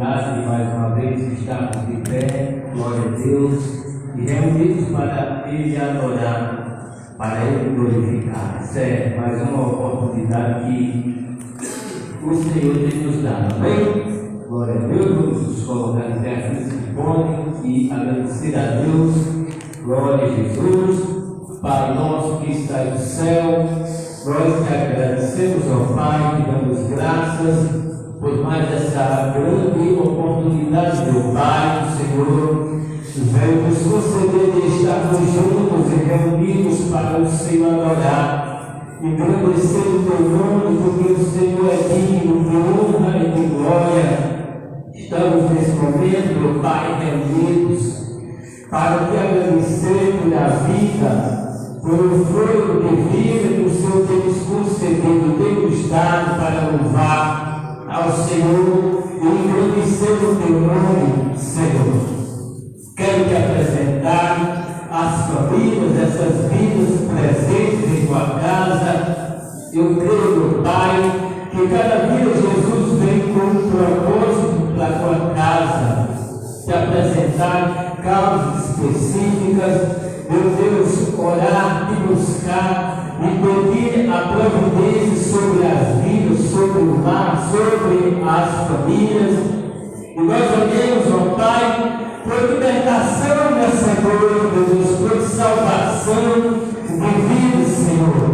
oportunidade de mais uma vez estarmos de pé, glória a Deus, e reunidos para Ele adorar, para Ele glorificar. Essa é mais uma oportunidade que o Senhor tem nos dado. Amém? Glória a Deus. Vamos nos colocar em pé de fone e agradecer a Deus. Glória a Jesus. Pai nosso que está no céu, nós te agradecemos ao Pai, te damos graças por mais essa grande oportunidade, meu Pai, o Senhor veio nos conceder de estarmos juntos e reunidos para o Senhor adorar, engrandecer o teu nome, porque o Senhor é digno de honra e de glória. Estamos nesse momento, meu Pai, reunidos para te agradecer pela vida, pelo fôlego de vida que o Senhor tem nos concedido, tem nos dado para louvar ao Senhor e engrandecer o teu nome, Senhor. Quero te apresentar as famílias, essas vidas presentes em tua casa. Eu creio, meu Pai, que cada dia Jesus vem com um propósito para a tua casa, te apresentar causas específicas. Meu Deus, orar e buscar e pedir a providência sobre as vidas, sobre o lar, sobre as famílias. E nós oremos, ó Pai, por libertação nessa noite, meu Deus, por salvação de vidas, Senhor.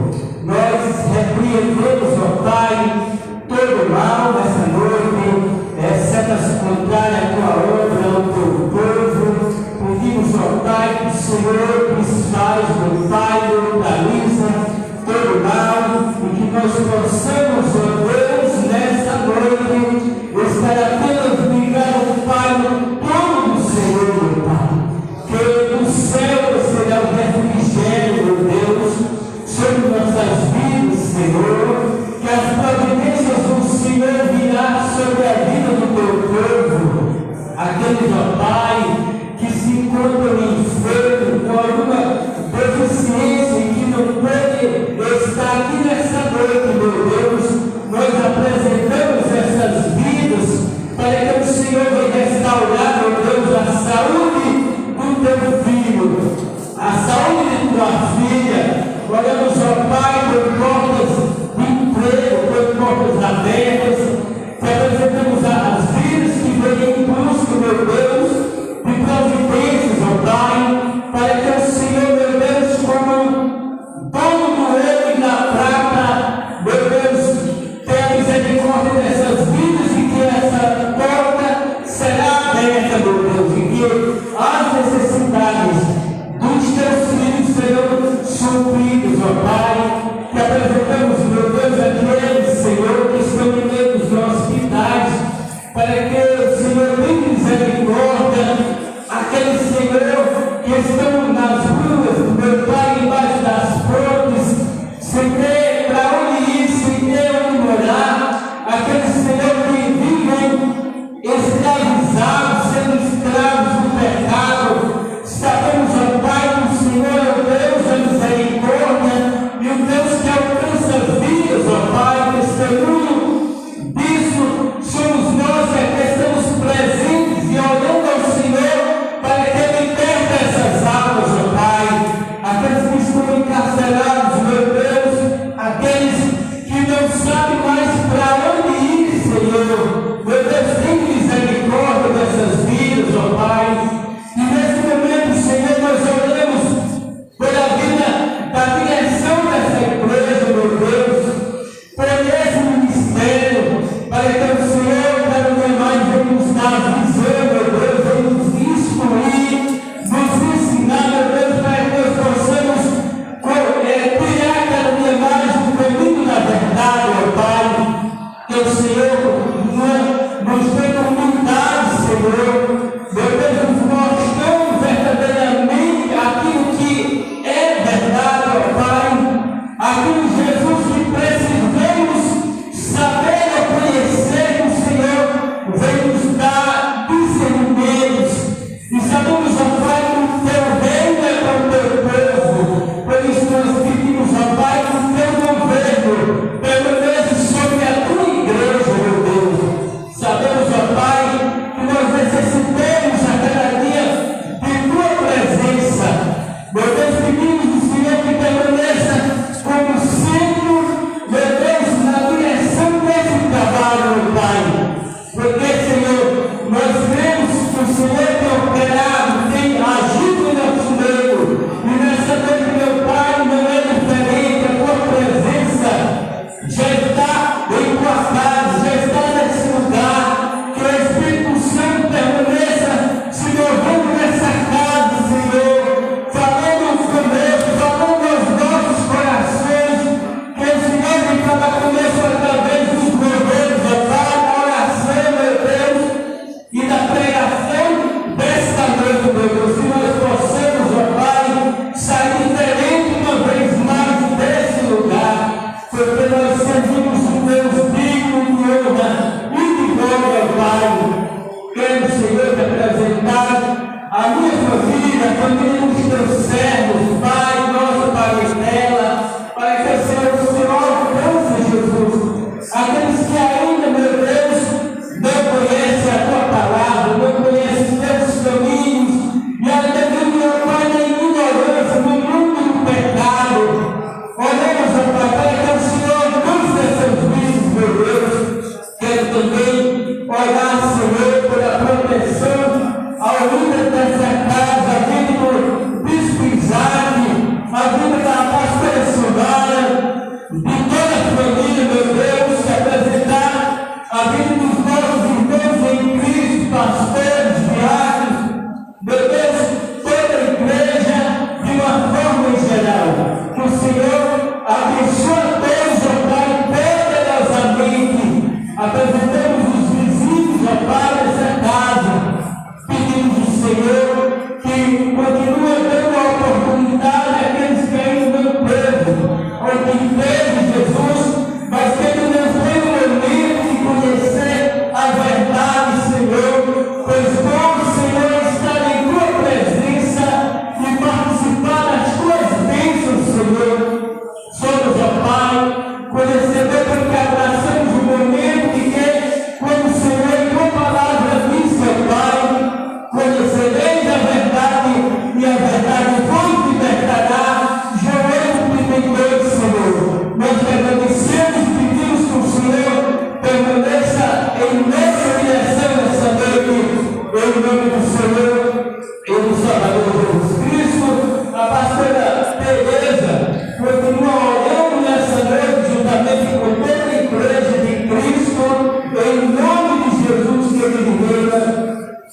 Nós repreendemos, ó Pai, todo mal nessa noite, setas contrárias à tua obra, ao teu povo. Pedimos, ó Pai, que o Senhor desfaz, meu Pai, neutraliza todo mal e que nós possamos, ó Deus, nessa noite, estar apenas ligados, Pai, no trono do Senhor, meu Pai. Que o céu será o refrigério, meu Deus, sobre nossas vidas, Senhor. Que as providências do Senhor virá sobre a vida do teu povo. Aqueles, ó Pai, que se encontram enfermos com alguma deficiência e que não podem estar aqui nessa noite, meu Deus, nós apresentamos essas vidas para que o Senhor venha restaurar, meu Deus, a saúde do teu filho, a saúde de tua filha. Oramos, ó Pai, por portas de emprego, por portas abertas, que apresentamos as vidas que vêm em busca, meu Deus, de providências, ó Pai, para que o Senhor, meu Deus, como dono do ouro e da prata, meu Deus, tenha misericórdia dessas vidas e que essa porta será aberta, meu Deus, e que as necessidades dos teus filhos serão supridas, ó Pai. Que apresentamos, meu Deus, aqueles, Senhor, que estão no meio dos hospitais, para que o Senhor tenha misericórdia. Aqueles, Senhor, que estão nas ruas, meu Pai, embaixo das pontes, sem ter para onde ir, sem ter onde morar. Aqueles, Senhor, que vivem escravizados, sendo escravos do pecado. Sabemos, ó Pai, que o Senhor é o Deus da misericórdia e o Deus que alcança vidas, ó Pai. Testemunho disso somos nós que estamos presentes e olhando ao Senhor para que Ele liberte essas almas.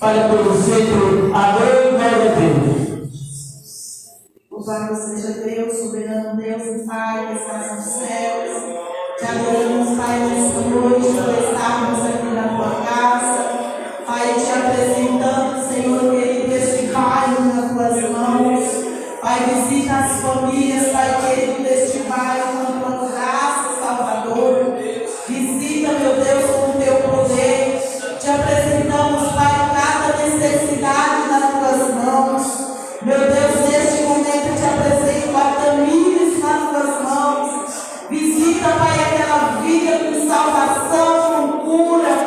Fale pelo centro. Amém, glória a Deus. Louvado seja Deus, soberano Deus e Pai que está nos céus. Te adoramos, Pai, nesta noite, por estarmos aqui na tua casa. Pai, te apresentando, Senhor querido, este bairro nas tuas mãos. Pai, visita as famílias, Pai querido, deste bairro com a tua graça, Salvador. Visita, meu Deus, com o teu poder. Te apresentamos, Pai, cada necessidade nas tuas mãos. Meu Deus, neste momento te apresento a Tamires nas tuas mãos. Visita, Pai, aquela vida com salvação, com cura,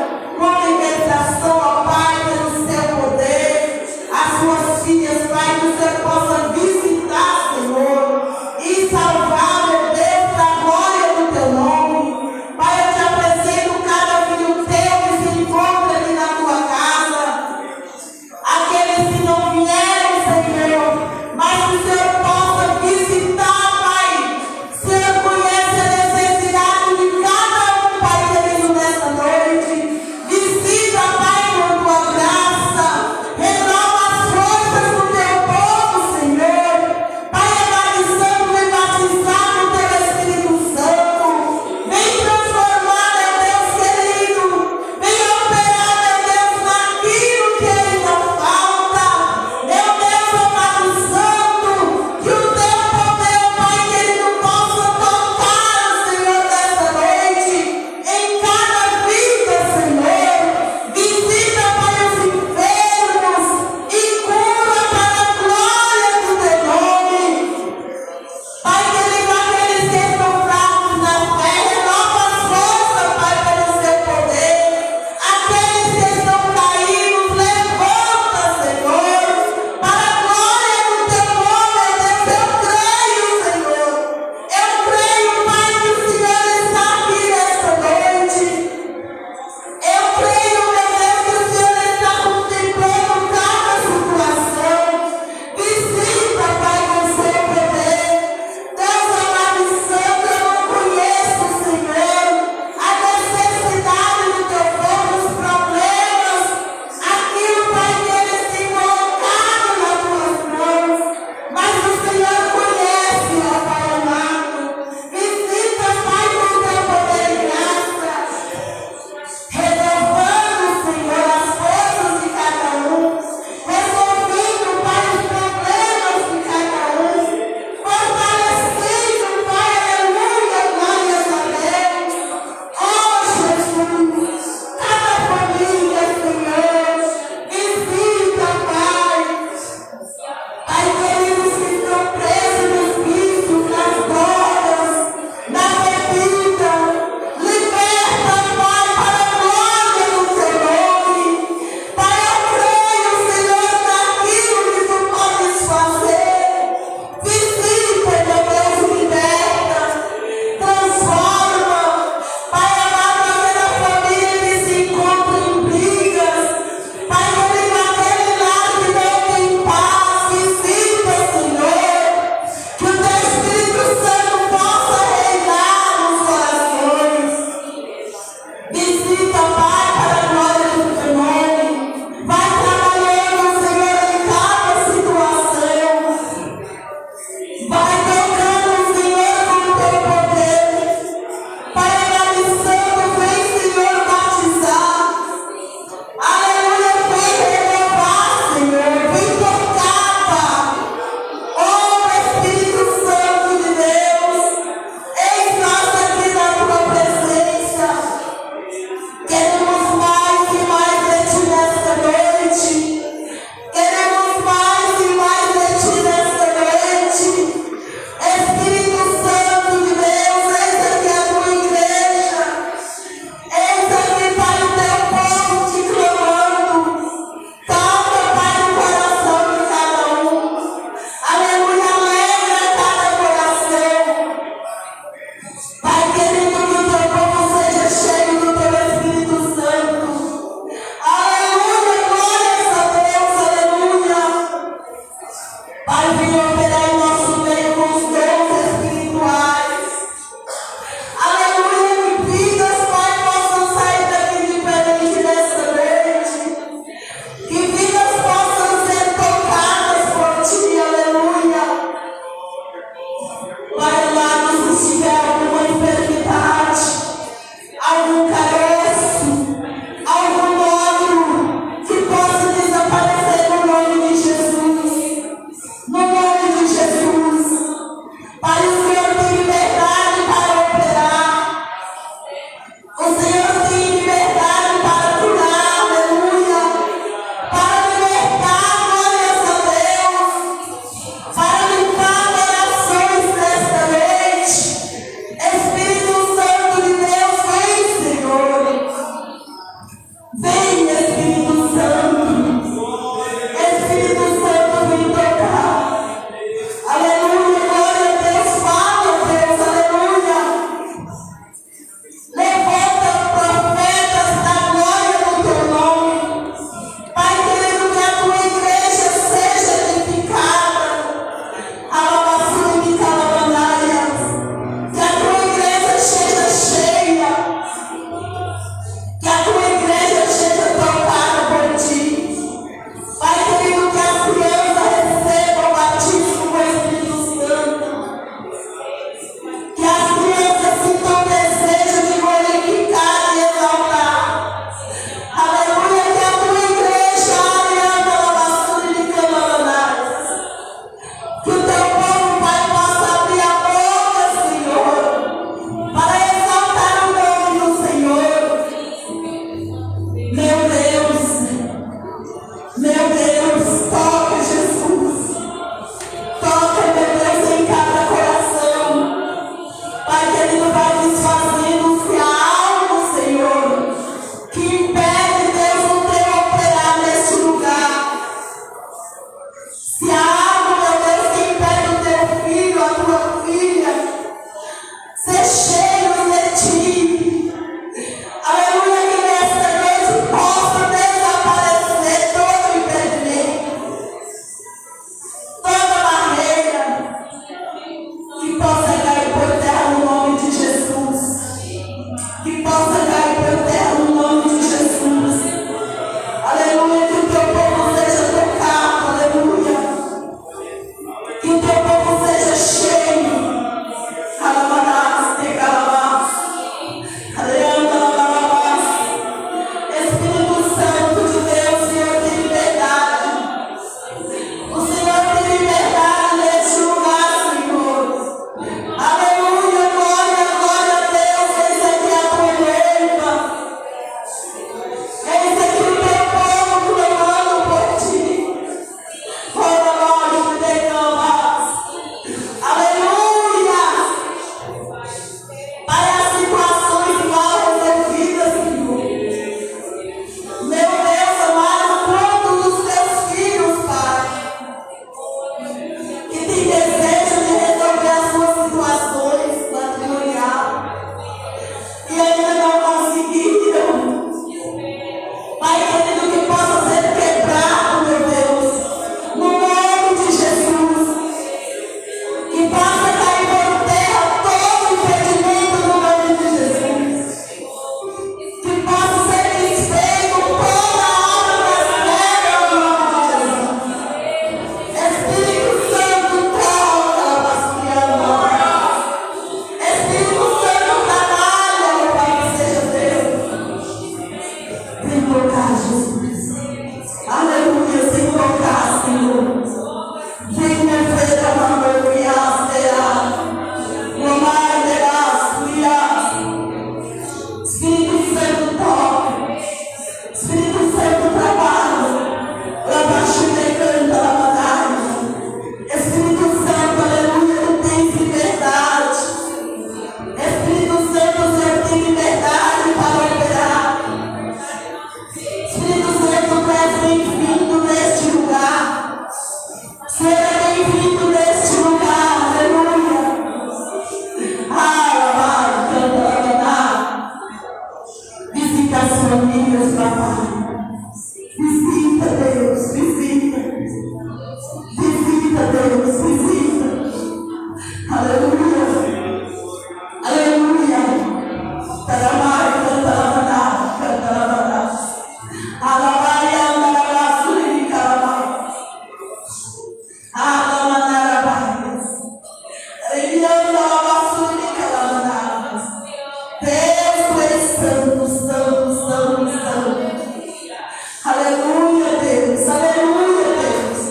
Aleluia, Deus. Aleluia, Deus.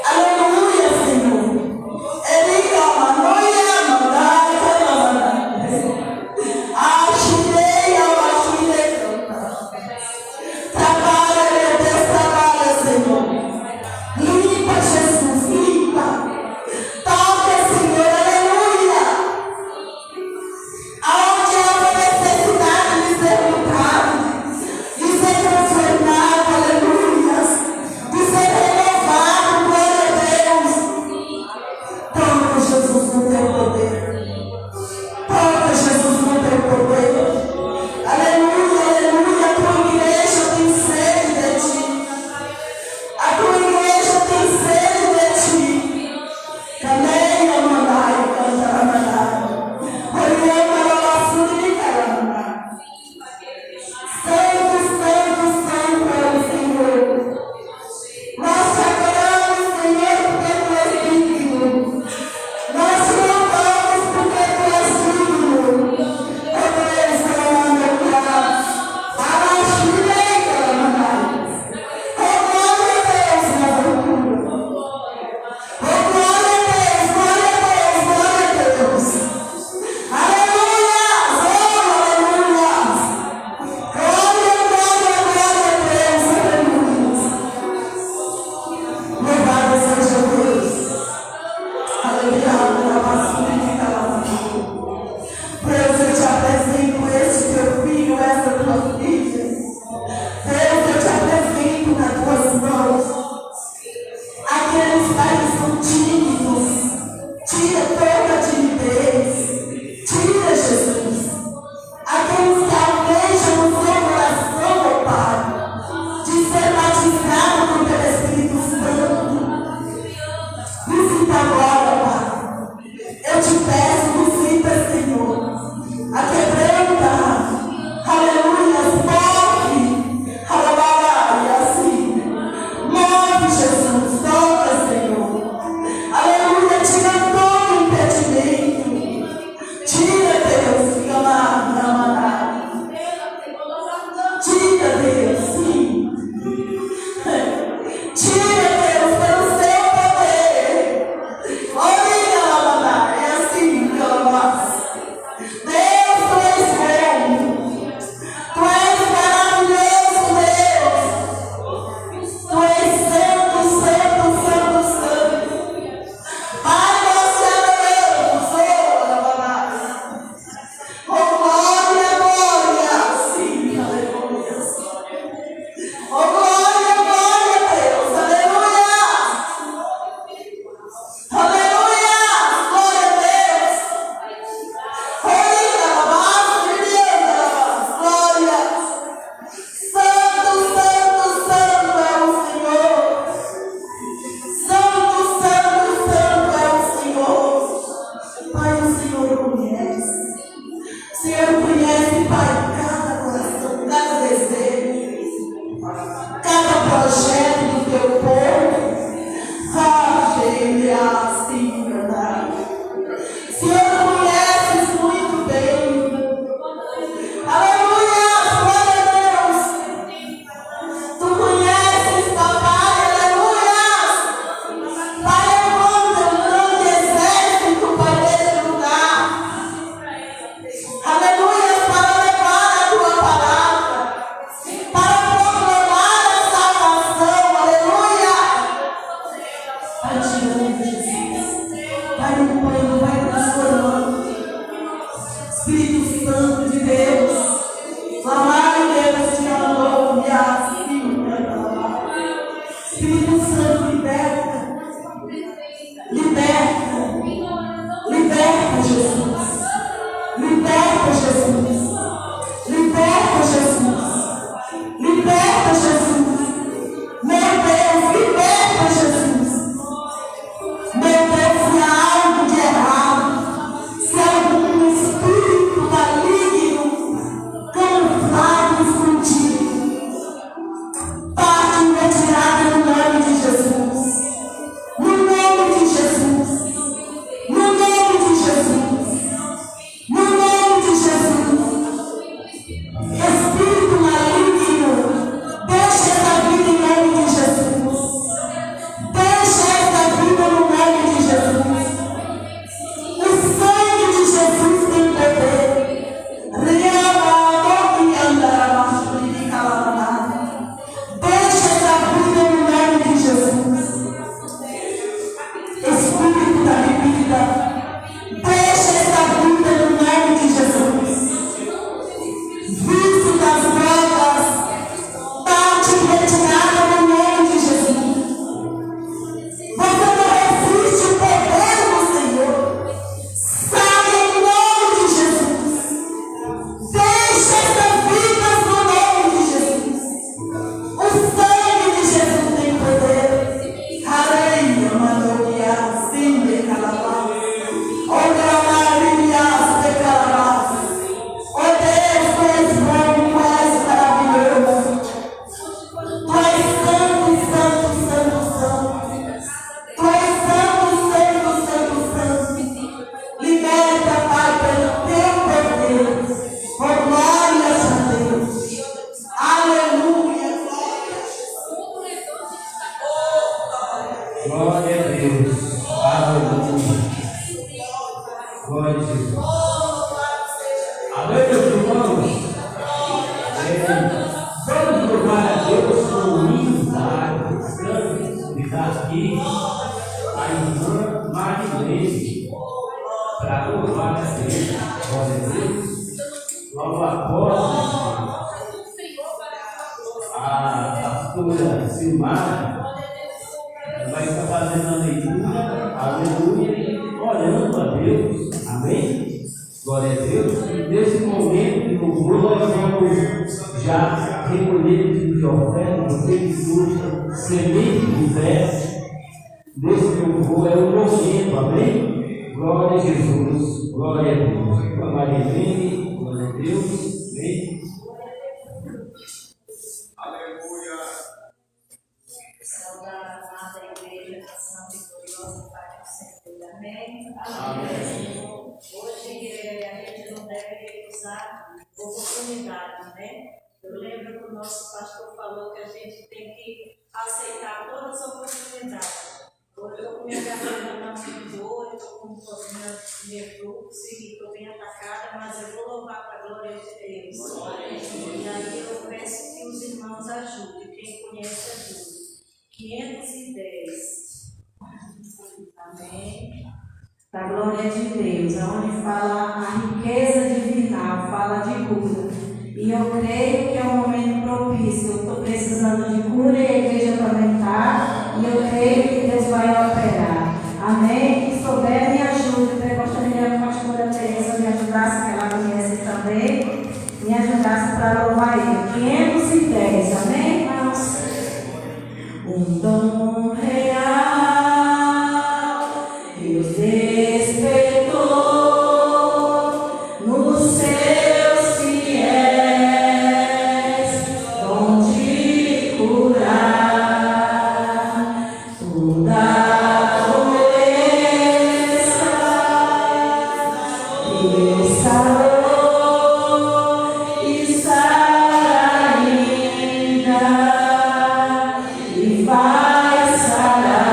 Aleluia, Senhor. Ele ama, não ama, trabalha, meu Deus, trabalha, Senhor. Limpa, Jesus, limpa. Toca, Senhor, aleluia. Aonde há uma necessidade de ser mudado, de ser transformado, aleluia, de ser renovado, glória a Deus. Toca, Jesus, no teu poder. Toca, Jesus, no teu poder. Aleluia, aleluia. A tua igreja tem sede de ti. A tua igreja tem sede de ti. Cameia, mandai, canta, mandai. Orienta, lavaçuri, caramba. Santo, santo, santo é o Senhor. Nós te adoramos, Senhor, porque tu és digno. Nós te louvamos porque tu és digno. Oh Deus, aleluia. Abaixirei, caramba. Oh glória a Deus, aleluia. Oh glória a Deus, glória a Deus, glória a Deus. Aleluia, aleluia. Glória, glória, glória a Deus, aleluia. Louvado seja Deus. Aleluia, Deus, eu te apresento este teu filho, essa tua filha. Deus, eu te apresento nas tuas mãos. Aqueles pais que são tímidos, tira toda a timidez. Tira, Jesus. Aqueles que almejam o seu coração, ó Pai, de ser batizado pelo Espírito Santo. Visita agora, Pai. Eu te peço, visita, Senhor. A quebranta, aleluia, move, aleluia, assim. Move, Jesus, toca, Senhor. Aleluia, tira todo impedimento. Tira, Deus, tira, Deus, sim. Tira, Deus, pelo seu poder. Olha, é assim, Deus, tu és bom. Tu és maravilhoso, Deus. Tu és santo, santo, santo, santo. Pai, nós te adoramos, oh glória, glória, sim, aleluia. Oh glória, glória, Deus, aleluia. Aleluia, glória a Deus. Glória. Santo, santo, santo é o Senhor. Santo, santo, santo é o Senhor. Pai, o Senhor conhece. O Senhor conhece, Pai, cada coração, cada desejo, cada projeto do teu povo. Assim, verdade. O Senhor conhece muito bem. Aleluia, glória a Deus. Tu conheces, papai, aleluia. Pai, encontra um grande exército para esse lugar. Aleluia, para levar a tua palavra, para proclamar a aqui a irmã Marilene para louvar a Deus. Glória a Deus. Logo após a pastora Silmara vai estar fazendo a leitura, aleluia, e orando a Deus, amém? Glória a Deus. E nesse momento de louvor, nós vamos já recolher de oferta, você que surge semente de fé. Nesse louvor é o momento, amém? Glória a Jesus, glória a Deus. A Marilene, glória a Deus, amém? Aleluia. Saudar a amada igreja, santa e gloriosa Pai do Senhor. Amém? Amém. Hoje a gente não deve recusar oportunidades, né? Eu lembro que o nosso pastor falou que a gente tem que aceitar todas as oportunidades. Hoje eu estou com minha garganta na dor, estou com minha fluxo e estou bem atacada, mas eu vou louvar para a glória de Deus. E aí eu peço que os irmãos ajudem, quem conhece ajude. 510. Amém. Para a glória de Deus, onde fala a riqueza divinal, fala de cura. E eu creio que é um momento propício. Eu estou precisando de cura e a igreja também está. E eu creio que Deus vai operar. Amém? Se souber, me ajude. Eu gostaria que a pastora Teresa me ajudasse, que ela conhece também. Me ajudasse para louvar Ele. 510. Amém, irmãos? Um dom real. Deus despertou nos seus fiéis, dom de curar toda doença. Ele sarou e sara ainda e vai sarar.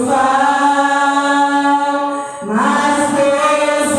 Triunfal, mais Deus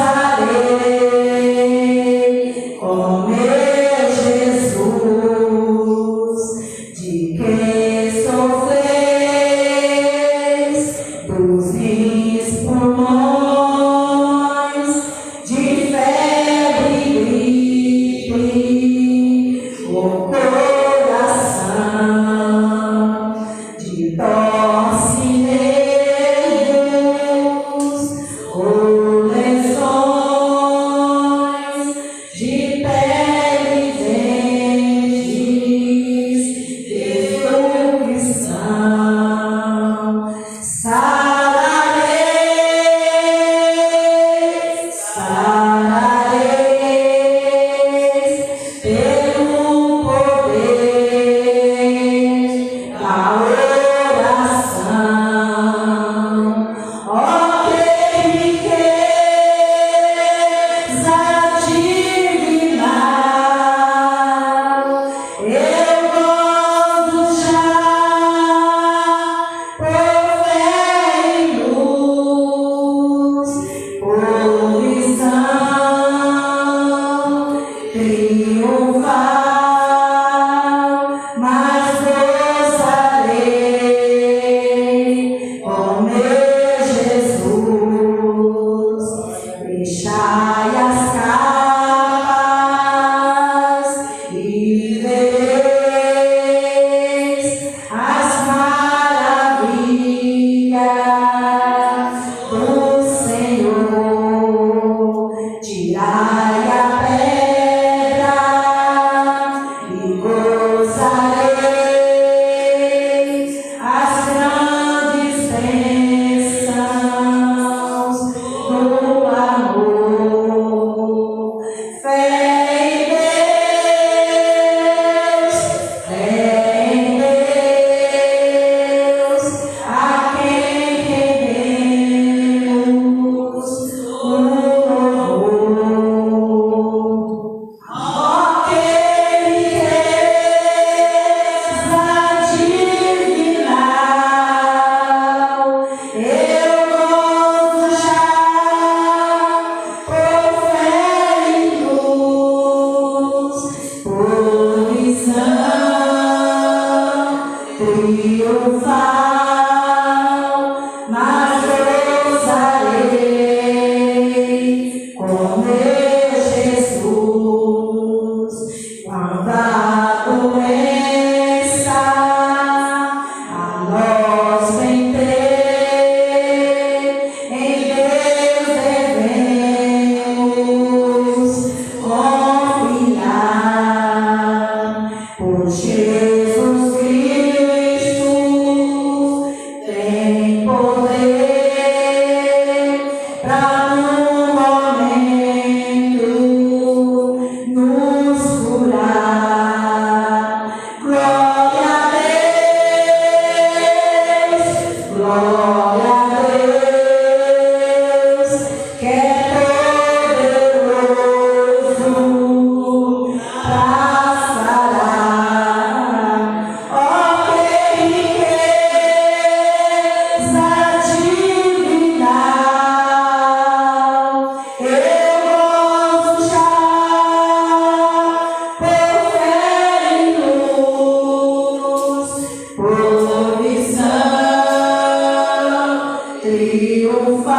triunfar,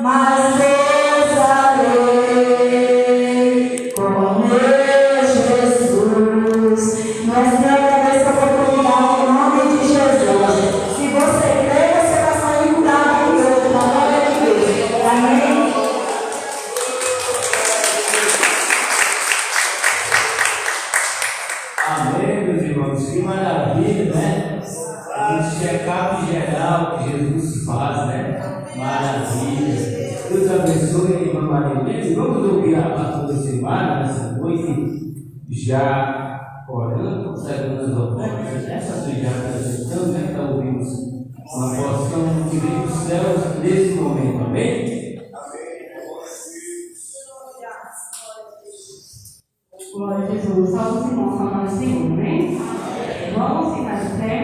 mas gozarei com meu Jesus. Nós temos essa oportunidade em nome de Jesus. Se você crê, você vai sair curado hoje, na glória de Deus. Amém? Amém, meus irmãos. Que maravilha, né? Esse check-up geral que Jesus faz, né? Maravilha. Deus abençoe a irmã Marilene. Vamos ouvir a pastora Silmara nessa noite, já orando, consagrando as ofertas. Essa sujada da gestão, né? Então ouvimos uma porção que vem dos céus nesse momento, amém? Glória a Jesus. Salve os irmãos, amado Senhor, amém? Vamos ficar de pé.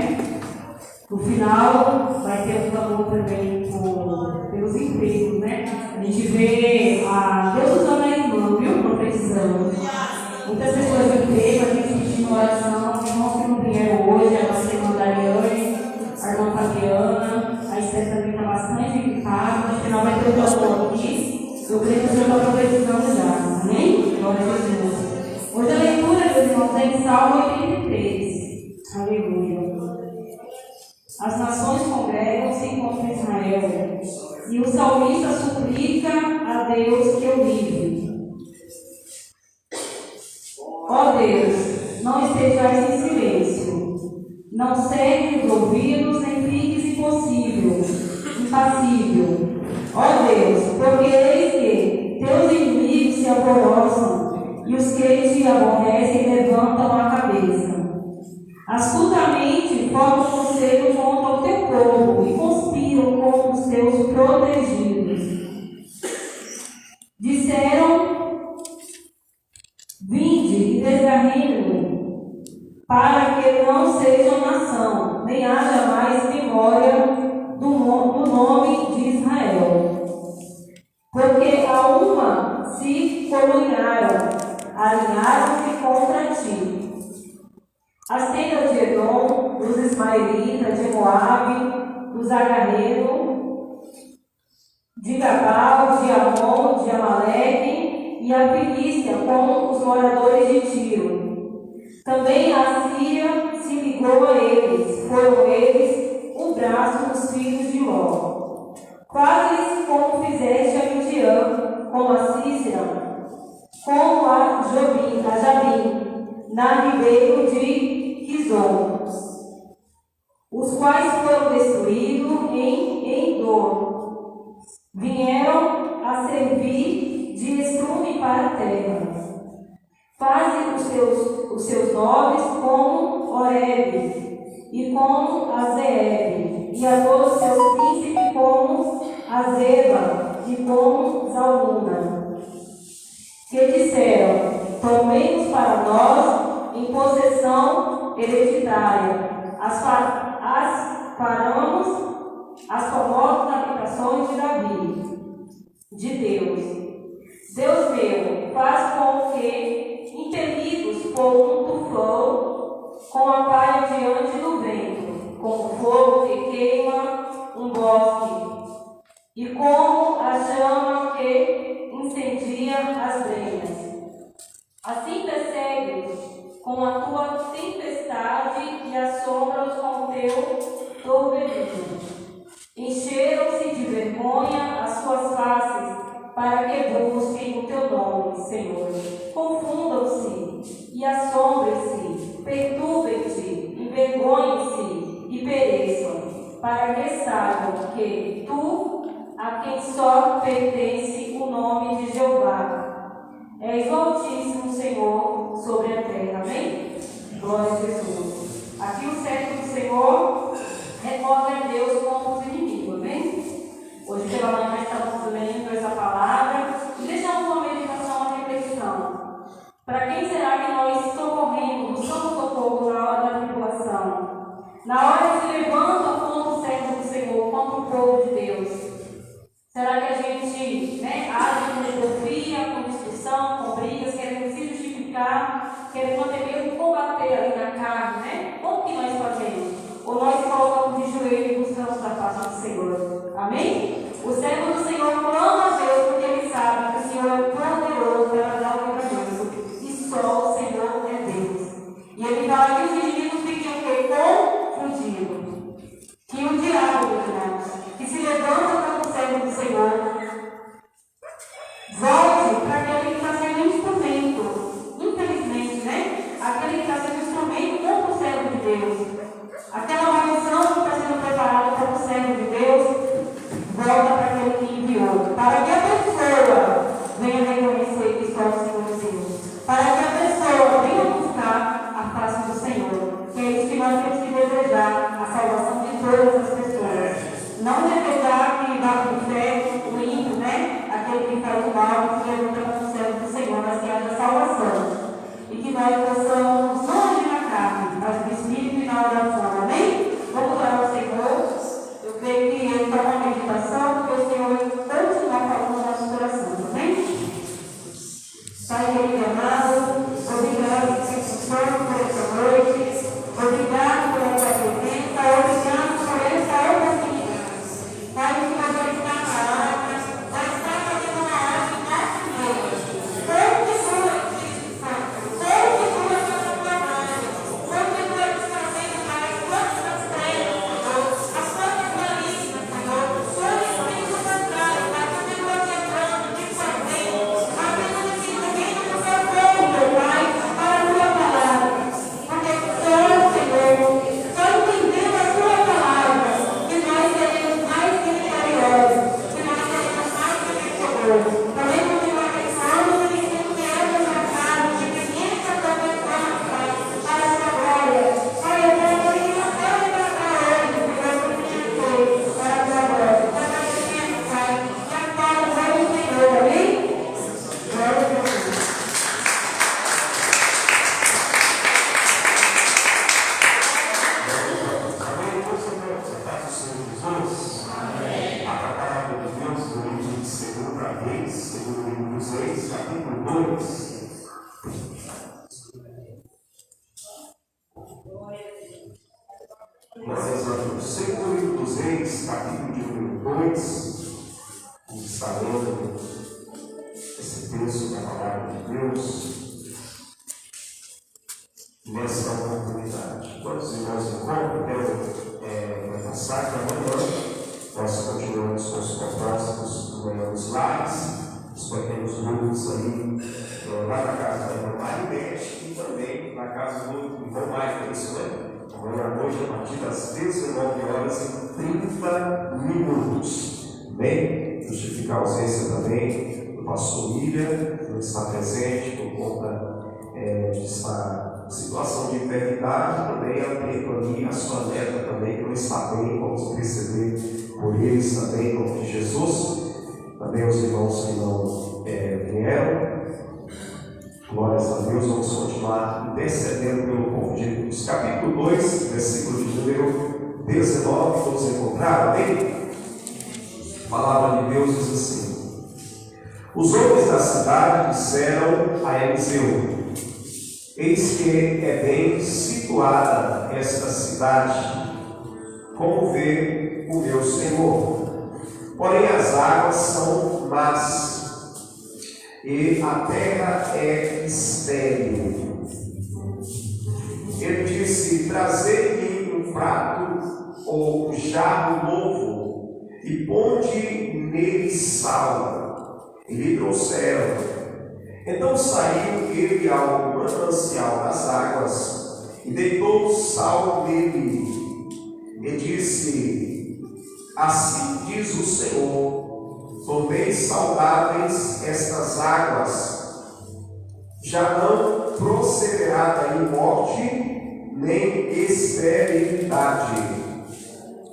No final, vai ter um clamor também pelos empregos, né? A gente vê Deus usando a irmã, viu? Profetizando. Muitas pessoas de emprego, a gente pedindo oração, irmãos que não vieram hoje, a nossa irmã Dariane, a irmã Fabiana, a Esther também está bastante equipada. No final vai ter um clamor aqui. Eu creio que o Senhor está profetizando já, amém? Glória a Jesus. Hoje a leitura, meus irmãos, é em Salmo 83. Aleluia. As nações congregam-se contra Israel, e o salmista suplica a Deus que o livre. Ó Deus, não estejais em silêncio, não cegues os ouvidos, nem fiques impassível. Ó Deus, porque eis que teus inimigos se alvoroçam, e os que te aborrecem levantam a cabeça. Astutamente formam conselho contra o teu povo e conspiram contra os teus protegidos. Disseram: vinde e desgarremo, para que não sejam nação, nem haja mais memória do nome de Israel. Porque a uma se colocaram, alinharam-se contra ti. As tendas de Edom, dos ismaelitas, de Moabe, dos agarrenos, de Gabal, de Amon, de Amaleque, e a Filístia com os moradores de Tiro. Também a Síria se ligou a eles, foram eles o braço dos filhos de Ló. Faz-lhes como fizeste a Midian, como a Cícera, como a Jabim, na ribeiro de Quizon, os quais foram destruídos em Endor. Vieram a servir de estrume para a terra. Faze os seus nomes como Oreb, e como Azeeb, e a todos seus príncipes como Azeba, e como Zalmuna, que disseram: tomemos para nós em possessão hereditária as famosas habitações de Davi, de Deus. Deus meu, faz com que, impelidos por um tufão, com a palha diante do vento, como fogo que queima um bosque, e como a chama que incendia as lenhas. Assim persegue-os com a tua tempestade e assombra-os com o teu torbelino. Encheram-se de vergonha as suas faces, para que busquem o teu nome, Senhor. Confundam-se e assombrem-se, perturbem-se, envergonhem-se e pereçam, para que saibam que tu, a quem só pertence o nome de Jeová, és o Altíssimo, Senhor, sobre a terra. Amém? Glória a Jesus. Aqui o cerco do Senhor recorre a Deus contra os inimigos. Amém? Hoje pela manhã estamos lendo essa palavra e deixamos uma meditação, uma reflexão. Para quem será que nós socorremos, buscamos socorro na hora da tribulação? Na hora que se levanta contra o servo do Senhor, contra o povo de Deus? Será que a gente age com desafio, com discussão, com brigas, querendo se justificar, querendo até mesmo combater ali na carne, né? Como que nós fazemos? Ou nós colocamos de joelho e buscamos a face do Senhor? Amém? O servo do Senhor clama a Deus porque ele sabe que o Senhor é poderoso para dar o livramento. E só o Senhor é Deus. E ele fala que os inimigos fiquem o quê? Confundidos. Que o diabo, irmãos, que se levanta contra o servo do Senhor, volte para aquele que está sendo instrumento. Infelizmente, né? Aquele que está sendo instrumento contra o servo de Deus. Aquela maldição que está sendo preparada para o servo de Deus, volta para aquele que enviou. Para que a pessoa venha reconhecer que só o Senhor é Deus. Para que a pessoa venha buscar a face do Senhor. Que é isso que nós temos que desejar, a salvação de todas as pessoas. Não desejar que vá para o inferno, o ímpio, né? Aquele que faz o mal, que levanta para o céu do Senhor, mas que haja salvação. E que nós possamos não agir na carne, mas no Espírito e na oração. Amém? Vamos orar ao Senhor. Eu creio que ele está uma meditação, porque o Senhor continua falando no nosso coração. Amém? Pai querido amado, obrigado por essa noite. Obrigado por essa presença. Obrigado por essa oportunidade. Pai, que nós vamos estar na água, nós estamos fazendo uma água em nosso meio. Continua, Espírito Santo. Continua essa trabalho. Continua nos fazendo para as plantas treinas, Senhor. As plantas malignas, Senhor. O Espírito Santo, Pai, continua quebrando, desfazendo, fazendo desenvolvendo no seu povo, meu Pai, para a tua palavra. Porque só o Senhor, só entendendo a tua palavra, que nós seremos mais que vitoriosos, que nós seremos mais que vencedores. Também continua abençoando o ministério que é desarmado, de experiência da pessoa, Pai, para a sua glória. Pai, eu quero que não pode tratar hoje, Senhor, que tinha feito para a tua glória. Para a gente, Pai, que a glória vai do Senhor, amém? Glória a Deus. Amém. Vamos sentar o Senhor Jesus. Amém. A palavra de Deus no livro de Segunda Reis, segundo livro dos Reis, capítulo 2. Nós estamos segundo livro dos Reis, capítulo de número 2. Vamos estar lendo esse texto da palavra de Deus nessa oportunidade. Quando os irmãos encontram, quero passar para amanhã. Nós continuamos com os propósitos do Manhã dos Lares, os pequenos grupos ali, lá na casa da irmã Marinete e também na casa do irmão Maicon, isso, né? Amanhã à noite, a partir das 19h30. Bem, justificar a ausência também do pastor William, que não está presente por conta de estar em situação de enfermidade, também a Pepa, a sua neta também, que não está bem, vamos receber por eles também, em nome de Jesus. Também os irmãos que não vieram. Glórias a Deus, vamos continuar intercedendo pelo povo de Deus. Capítulo 2, versículo de número 19, todos encontraram, amém? A palavra de Deus diz assim: os homens da cidade disseram a Eliseu: eis que é bem situada esta cidade, como vê o meu Senhor. Porém as águas são más, e a terra é estéril. Ele disse: trazei-me um prato ou um jarro novo, e ponde nele sal. E lhe trouxeram. Então saiu ele ao manancial das águas, e deitou sal nele, e disse: assim diz o Senhor, tornei saudáveis estas águas, já não procederá daí morte, nem esterilidade.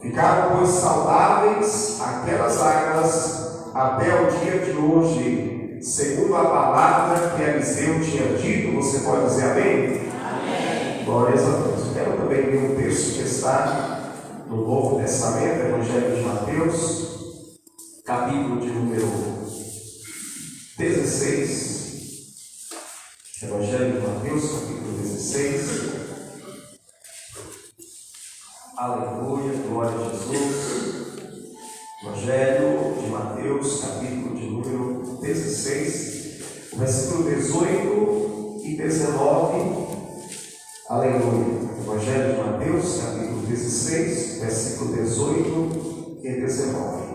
Ficaram, pois, saudáveis aquelas águas até o dia de hoje, segundo a palavra que Eliseu tinha dito. Você pode dizer amém? Amém. Glórias a Deus. Quero também ler um texto que está no Novo Testamento, Evangelho de Mateus, capítulo de número 16. Evangelho de Mateus, capítulo 16. Aleluia, glória a Jesus. Evangelho Evangelho de Mateus, capítulo de número 16, o versículo 18 e 19. Aleluia. Evangelho de Mateus, capítulo 16, versículo 18 e 19.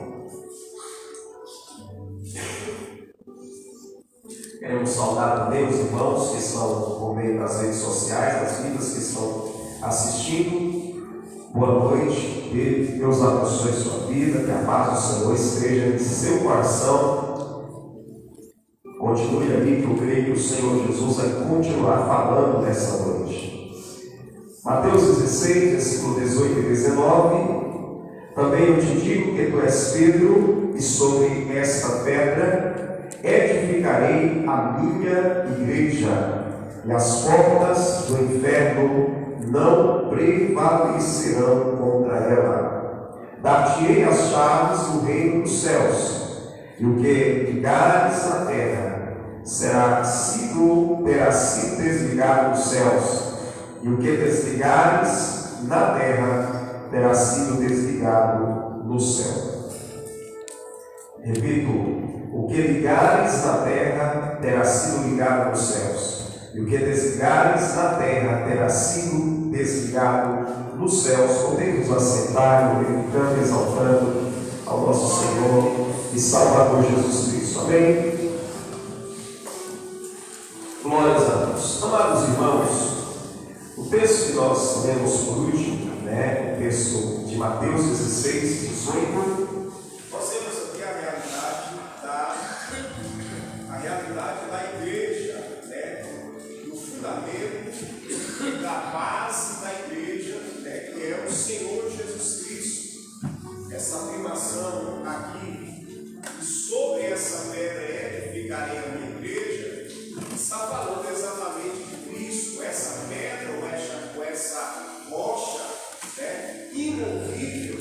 Queremos saudar também os irmãos que estão por meio das redes sociais, das vidas que estão assistindo. Boa noite, Deus abençoe sua vida, que a paz do Senhor esteja em seu coração. Continue ali, que eu creio que o Senhor Jesus vai continuar falando nessa noite. Mateus 16, versículo 18 e 19. Também eu te digo que tu és Pedro, e sobre esta pedra edificarei a minha igreja, e as portas do inferno não prevalecerão contra ela. Dar-te-ei as chaves do reino dos céus, e o que ligares na terra terá sido desligado dos céus, e o que desligares na terra terá sido desligado no céu. Repito, o que ligares na terra terá sido ligado nos céus, e o que desligares na terra terá sido desligado nos céus. Podemos assentar, glorificando e exaltando ao nosso Senhor e Salvador Jesus Cristo. Amém? Glórias a Deus. Amados irmãos, o texto que nós lemos por último, o texto de Mateus 16, 18, nós temos aqui a realidade da igreja, do fundamento, da base da igreja, que é o Senhor Jesus Cristo. Essa afirmação aqui, e sobre essa pedra edificarei a minha igreja, está falando exatamente de Cristo, essa pedra ou essa rocha imovível,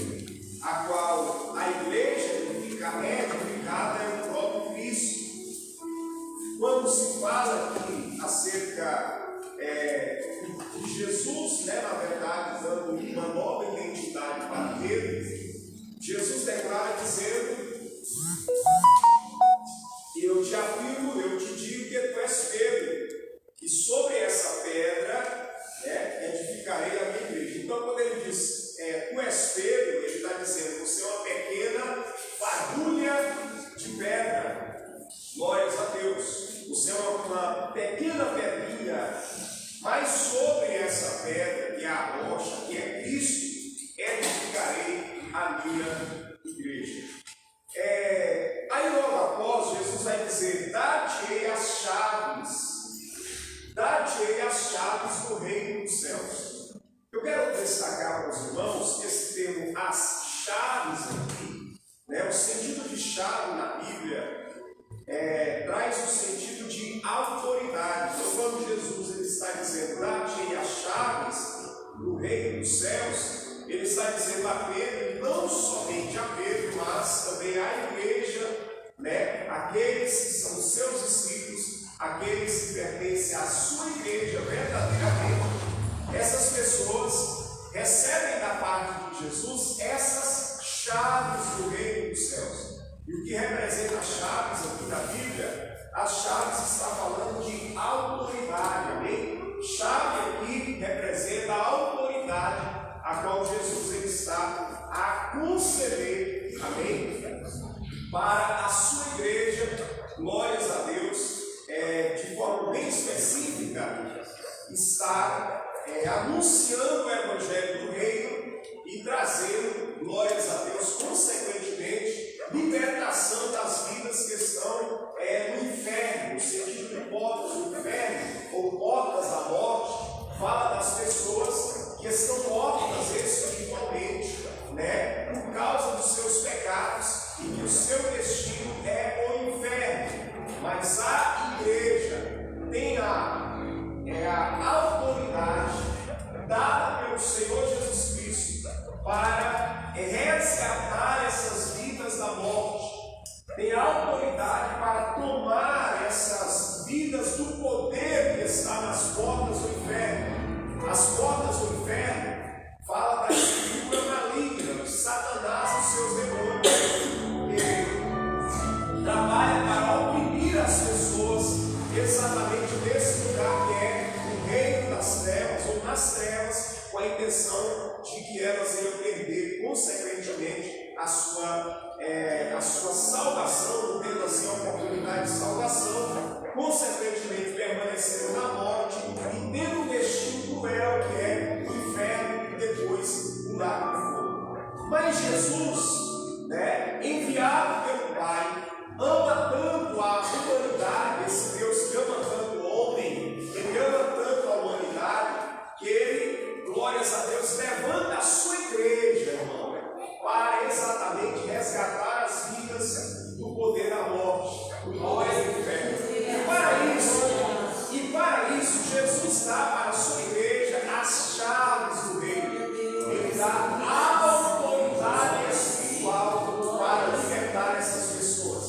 a qual a igreja edificada é o próprio Cristo. Quando se fala aqui acerca de Jesus, na verdade, dando uma nova identidade para ele, Jesus declara dizendo: eu te afirmo, eu te digo que tu és Pedro, e sobre essa pedra edificarei a minha igreja. Então, quando ele diz tu és Pedro, ele está dizendo: você é uma pequena fagulha de pedra. Glórias a Deus. Você é uma pequena pedrinha, mas sobre essa pedra, que é a rocha, que é Cristo, edificarei a minha igreja. Aí logo após, Jesus vai dizer: dar-te-ei as chaves do reino dos céus. Eu quero destacar para os irmãos que esse termo, as chaves aqui, o sentido de chave na Bíblia, traz o sentido de autoridade. Então, quando Jesus ele está dizendo: dar-te-ei as chaves do reino dos céus, ele está dizendo a Pedro, e não somente a Pedro, mas também à igreja, aqueles que são os seus discípulos, aqueles que pertencem à sua igreja verdadeiramente. Essas pessoas recebem da parte de Jesus essas chaves do reino dos céus. E o que representa as chaves aqui na Bíblia? As chaves está falando de autoridade, amém? Chave aqui representa a autoridade a qual Jesus ele está a conceder, amém? Para a sua igreja, glórias a Deus, de forma bem específica, está anunciando o Evangelho do Reino e trazendo, glórias a Deus, consequentemente, libertação das vidas que estão no inferno, no sentido de portas do inferno, ou portas da morte. Fala das pessoas que estão mortas espiritualmente, por causa dos seus pecados, e que o seu destino é o inferno. Mas a igreja tem a autoridade dada pelo Senhor Jesus Cristo para resgatar essas vidas da morte. Tem a autoridade para tomar essas vidas do poder que está nas portas do inferno. As portas do inferno fala da estrutura maligna de Satanás e seus demônios. a sua salvação, tendo assim a oportunidade de salvação, consequentemente permanecendo na morte e tendo um destino cruel que é o inferno e depois o lago de fogo. Mas Jesus, enviado pelo Pai, ama tanto a humanidade, esse Deus que ama tanto o homem, ele ama tanto a humanidade, que ele, glórias a Deus, levanta a sua igreja, irmão, para exatamente resgatar as vidas do poder da morte, do poder do inferno. E para isso, Jesus dá para a sua igreja as chaves do reino. Ele dá a autoridade espiritual para libertar essas pessoas.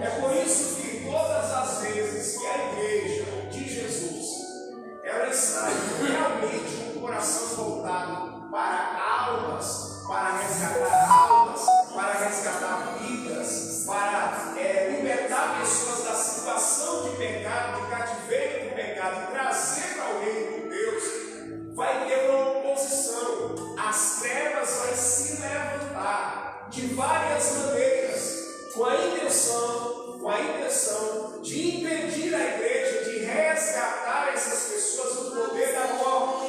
É por isso que todas as vezes que a igreja de Jesus ela está realmente com o coração voltado para almas, para resgatar vidas, para libertar pessoas da situação de pecado, de cativeiro do pecado e trazer para o reino de Deus, vai ter uma oposição. As trevas vão se levantar de várias maneiras, com a intenção de impedir a igreja de resgatar essas pessoas do poder da morte.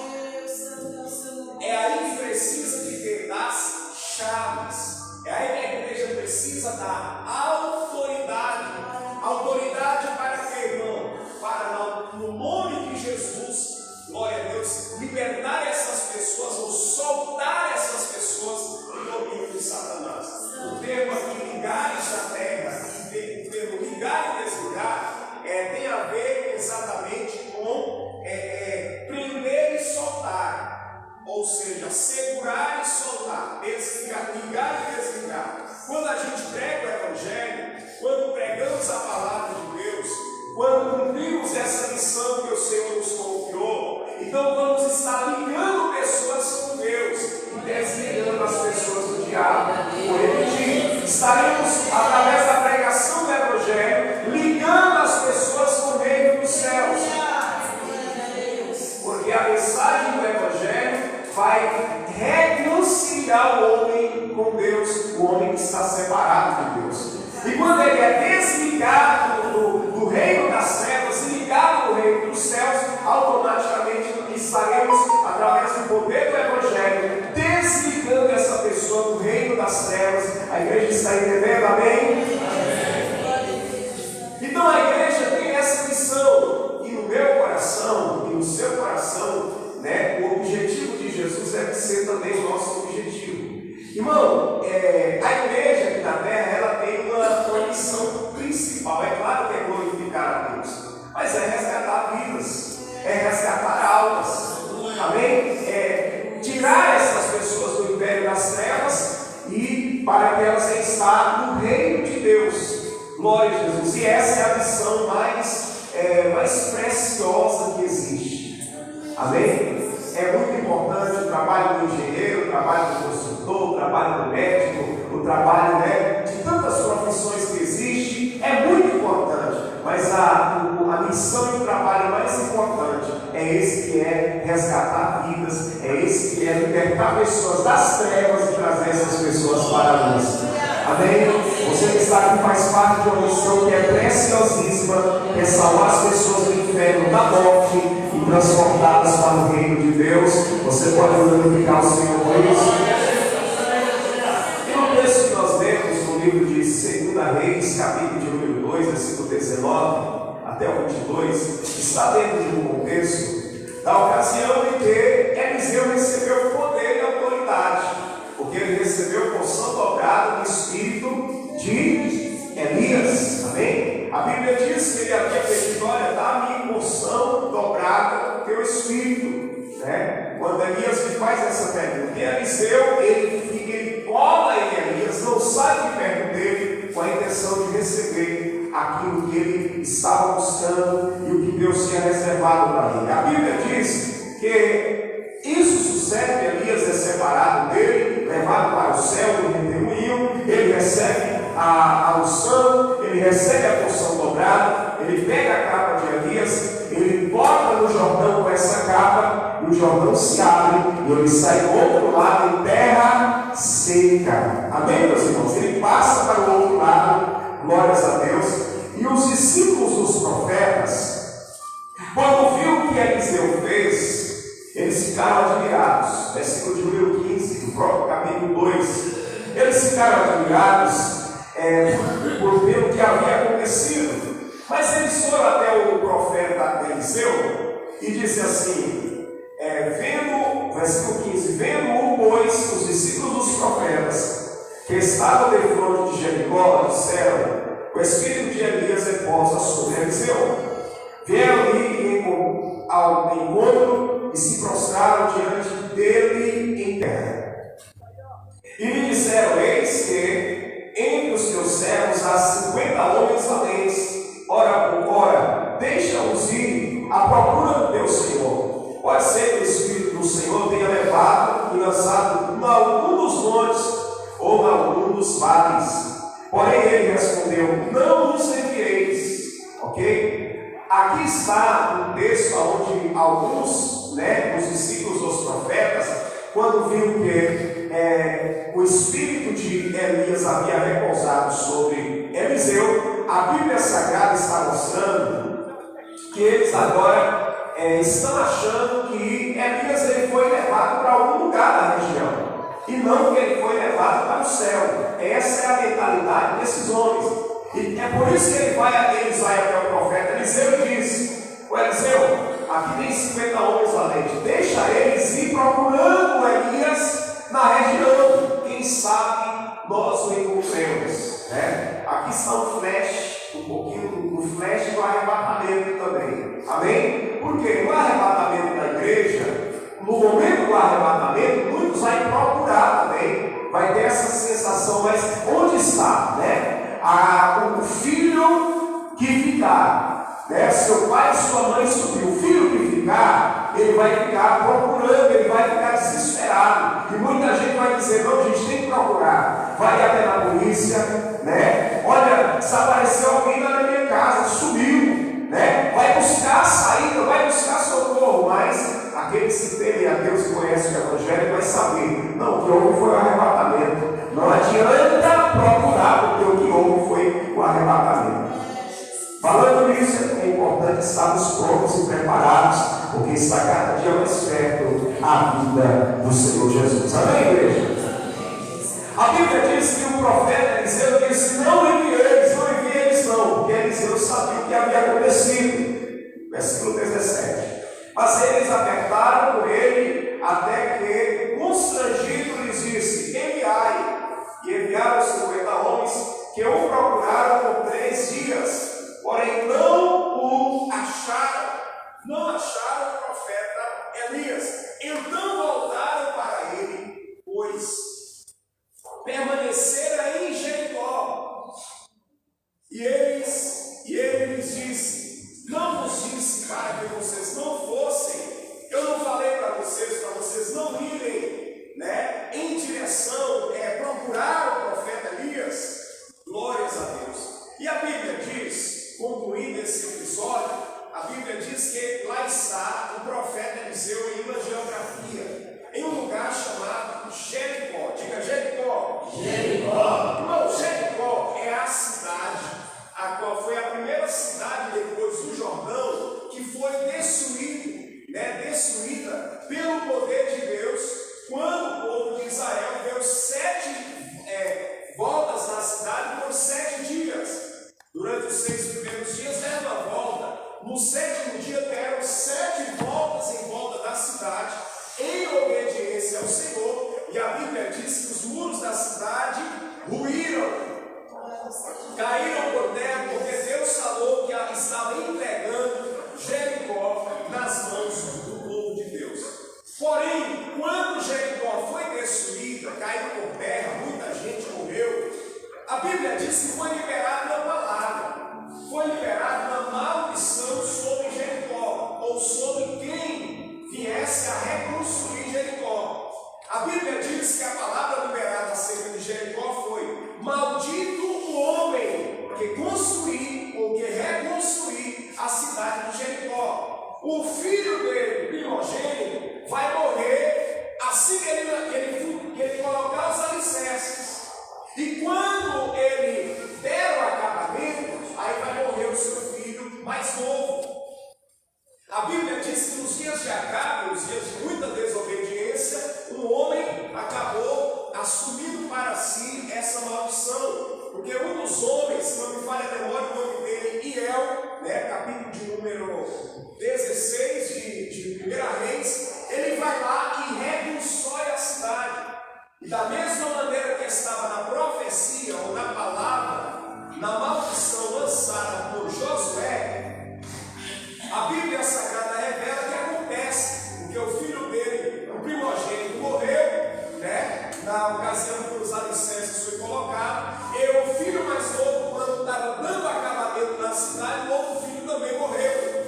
É aí que precisa de ter das chaves. É aí que a igreja precisa da autoridade. Autoridade para quê, irmão? Para, no nome de Jesus, glória a Deus, libertar essas pessoas ou soltar essas pessoas do domínio de Satanás. O termo aqui, ligares da terra, o termo ligar e desligar, tem a ver exatamente com prender e soltar. Ou seja, segurar e soltar, desligar, ligar e desligar. Quando a gente prega o Evangelho, quando pregamos a palavra de Deus, quando cumprimos essa missão que o Senhor nos confiou, então vamos estar ligando pessoas com Deus e desligando as pessoas do diabo. Vou repetir, estaremos, através da pregação do Evangelho, ligando as pessoas com o reino dos céus. Porque a mensagem do Evangelho vai reconciliar o homem com Deus, o homem que está separado de Deus. E quando ele é desligado do reino das trevas e ligado no reino dos céus, automaticamente estaremos, através do poder do Evangelho, desligando essa pessoa do reino das trevas. A igreja está entendendo, amém? Então a igreja tem essa missão, e no meu coração, e no seu coração, o objetivo de Jesus deve ser também o nosso objetivo. Irmão, a igreja aqui na terra, ela tem uma missão principal. É claro que é glorificar a Deus, mas é resgatar vidas, é resgatar almas, amém? Tirar essas pessoas do império das trevas e para que elas estejam no reino de Deus. Glória a Jesus. E essa é a missão mais preciosa que existe. Amém? É muito importante o trabalho do engenheiro, o trabalho do construtor, o trabalho do médico, o trabalho de tantas profissões que existem. É muito importante, mas a missão e o trabalho mais importante é esse que é resgatar vidas, é esse que é libertar pessoas das trevas e trazer essas pessoas para a luz. Amém? Você que está aqui faz parte de uma missão que é preciosíssima, que é salvar as pessoas do inferno, da morte e transportá-las para o reino de Deus. Você pode glorificar o Senhor por isso. E no texto que nós lemos no livro de 2 Reis, capítulo de número 2, versículo 19 até o 22, está dentro de um contexto da ocasião em que Eliseu recebeu poder e autoridade, porque ele recebeu porção dobrada do espírito de Elias. Amém? A Bíblia diz que ele havia pedido: olha, dá-me porção dobrada do teu espírito. Quando Elias lhe faz essa pergunta, e Eliseu, ele cola em Elias, não sai de perto dele com a intenção de receber aquilo que ele estava buscando e o que Deus tinha reservado para ele. A Bíblia diz que isso sucede: Elias é separado dele, levado para o céu, no redemoinho, ele recebe a unção, ele recebe a porção dobrada, ele pega a capa de Elias, ele bota no Jordão com essa capa, e o Jordão se abre, e ele sai do outro lado em terra seca. Amém, meus irmãos? Ele passa para o outro lado, glórias a Deus. E os discípulos dos profetas, quando viu o que Eliseu fez, eles ficaram admirados. Versículo de número 15, do próprio capítulo 2. Eles ficaram admirados por ver o que havia acontecido. Mas eles foram até o profeta Eliseu e disse assim, versículo 15, vendo, pois, os discípulos dos profetas que estavam defronte de Jericó, disseram, o espírito de Elias repousa sobre Eliseu. Vieram ali ao encontro e se prostraram diante dele em terra. E lhe disseram, eis que entre os teus servos há 50 homens valentes. Ora, deixa-os ir à procura do teu Senhor. Pode ser que o Espírito do Senhor tenha levado e lançado em algum dos montes ou em algum dos vales. Porém ele respondeu, não nos envieis. Ok? Aqui está um texto onde alguns, os discípulos dos profetas, quando viram que o espírito de Elias havia repousado sobre Eliseu, a Bíblia Sagrada está mostrando que eles agora estão achando que Elias ele foi levado para algum lugar da região e não que ele foi levado para o céu. Essa é a mentalidade desses homens. E é por isso que eles vai até o profeta Eliseu e diz, o Eliseu, aqui tem 50 homens valentes, deixa eles ir procurando Elias na região, quem sabe nós o encontremos. Aqui está um flash, um pouquinho do flash do arrebatamento também. Amém? Porque no arrebatamento da igreja, no momento do arrebatamento, muitos vão procurar também, vai ter essa sensação, mas onde está, o filho que ficar, seu pai e sua mãe subiu, o filho que ficar, ele vai ficar procurando, ele vai ficar desesperado, e muita gente vai dizer, não, a gente tem que procurar, vai até na polícia, olha, desapareceu alguém na minha casa, sumiu, vai buscar a saída, vai buscar socorro, mas aqueles que temem a Deus e conhecem o Evangelho vai saber, não, o que houve foi o arrebatamento, não adianta procurar, porque o que houve foi o arrebatamento. Falando nisso, é importante estarmos prontos e preparados, porque está cada dia mais perto a vida do Senhor Jesus. Amém, igreja? A Bíblia diz que o profeta Eliseu disse, não envieis não, porque Eliseu sabia o que havia acontecido. Versículo 17. Mas eles apertaram por ele, até que, constrangido, lhes disse, enviai. E enviaram 50 homens, que o procuraram por 3 dias. Porém não o acharam, não acharam o profeta Elias. Então voltaram para ele, pois permanecera em Jericó. E ele lhes disse, não vos disse para que vocês não fossem, eu não falei para vocês não irem, em direção, procurar o profeta Elias. Glórias a Deus. E a Bíblia diz, concluindo esse episódio, a Bíblia diz que lá está o profeta Eliseu em uma geografia, em um lugar chamado Jericó. Diga Jericó. Jericó. Irmão, Jericó é a cidade, a qual foi a primeira cidade depois do Jordão, que foi destruída pelo poder de Deus, quando o povo de Israel deu 7 voltas na cidade por 7 dias. Durante os 6 primeiros dias deram a volta. No 7º dia deram 7 voltas em volta da cidade, em obediência ao Senhor. E a Bíblia diz que os muros da cidade ruíram, caíram por terra, porque Deus falou que estava entregando Jericó nas mãos do povo de Deus. Porém, quando Jericó foi destruída, caiu por terra, muita gente morreu, a Bíblia diz que foi liberada uma palavra, foi liberada uma maldição sobre Jericó, ou sobre quem viesse a reconstruir Jericó. A Bíblia diz que a palavra liberada acerca de Jericó foi: maldito o homem que construir ou que reconstruir a cidade de Jericó. O filho dele, primogênito, vai morrer assim que ele colocar os alicerces dos homens, se não me falha a memória, o nome dele, Iel, né, capítulo de número 16 de 1 Reis, ele vai lá e reconstrói a cidade. E da mesma maneira que estava na profecia ou na palavra, na maldição lançada por Josué, a Bíblia Sagrada revela que acontece, porque o filho dele, o primogênito, morreu, né? Na ocasião que os alicerces foi colocado, e o filho mais novo, quando estava dando acabamento na cidade, o outro filho também morreu.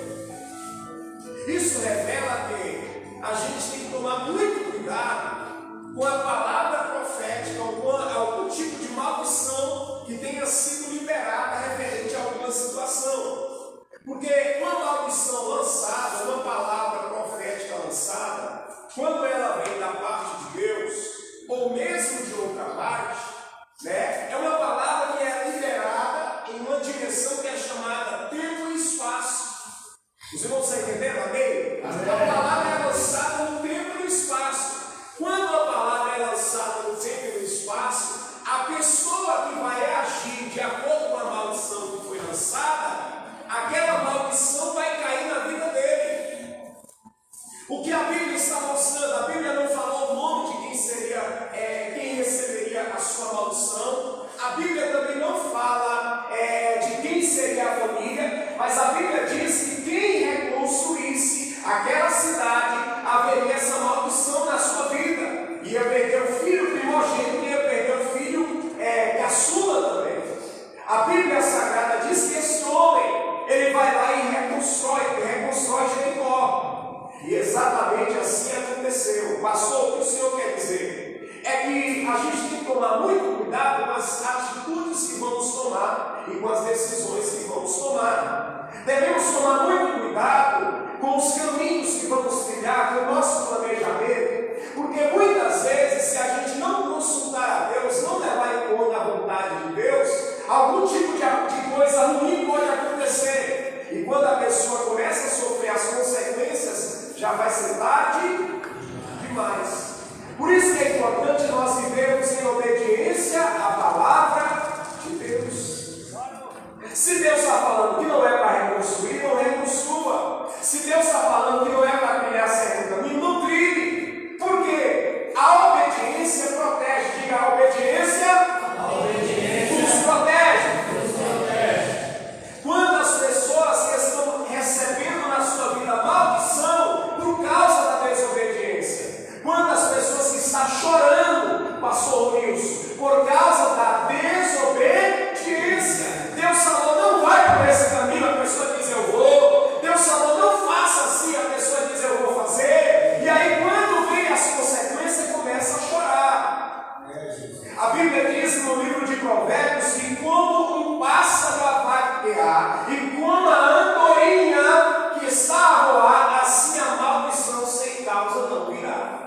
Isso revela que a gente tem que tomar muito cuidado com a palavra profética ou com algum tipo de maldição que tenha sido liberada referente a alguma situação. Porque uma maldição lançada, uma palavra profética lançada, quando ela vem da parte de Deus, ou mesmo de outra parte, né, é uma palavra que é liberada em uma direção que é chamada tempo e espaço. Os irmãos estão entendendo? Amém? A palavra é lançada no tempo e no espaço. Quando a palavra é lançada no tempo e no espaço, a pessoa que vai agir de acordo com a maldição que foi lançada, aquela maldição vai cair na vida dele. O que a Bíblia está mostrando, a Bíblia não falou o nome de quem seria, quem receberia a sua maldição. A Bíblia também não fala de quem seria a família, mas a Bíblia diz que quem reconstruísse aquela cidade haveria essa maldição na sua vida. Ia perder o filho primogênito, ia perder o filho caçula também. A Bíblia Sagrada diz que esse homem, ele vai lá e reconstrói Jericó. E exatamente assim aconteceu. Pastor, o que o Senhor quer dizer? É que a gente tem que tomar muito cuidado com as atitudes que vamos tomar e com as decisões que vamos tomar. Devemos tomar muito cuidado com os caminhos que vamos trilhar, com o nosso planejamento, porque muitas vezes, se a gente não consultar a Deus, não levar em conta a vontade de Deus, algum tipo de coisa ruim pode acontecer. E quando a pessoa começa a sofrer as consequências, já vai ser tarde demais. Por isso que é importante nós vivermos em obediência à palavra de Deus. Se Deus está falando que não é para reconstruir, não reconstrua. Se Deus está falando que não é para trilhar certo caminho, não trilhe. Por quê? A obediência protege. Diga, a obediência nos protege. Quantas pessoas que estão recebendo na sua vida maldição por causa da desobediência? Quantas pessoas que estão chorando, pastor Wilson, por causa da desobediência? Deus falou, não vai por esse caminho, a pessoa diz, eu vou. Deus falou, não faça assim, a pessoa diz, eu vou fazer. E aí, quando vem as consequências, começa a chorar. A Bíblia diz no livro de Provérbios que como um pássaro vai voar e como a andorinha que está a voar, assim a maldição sem causa não virá.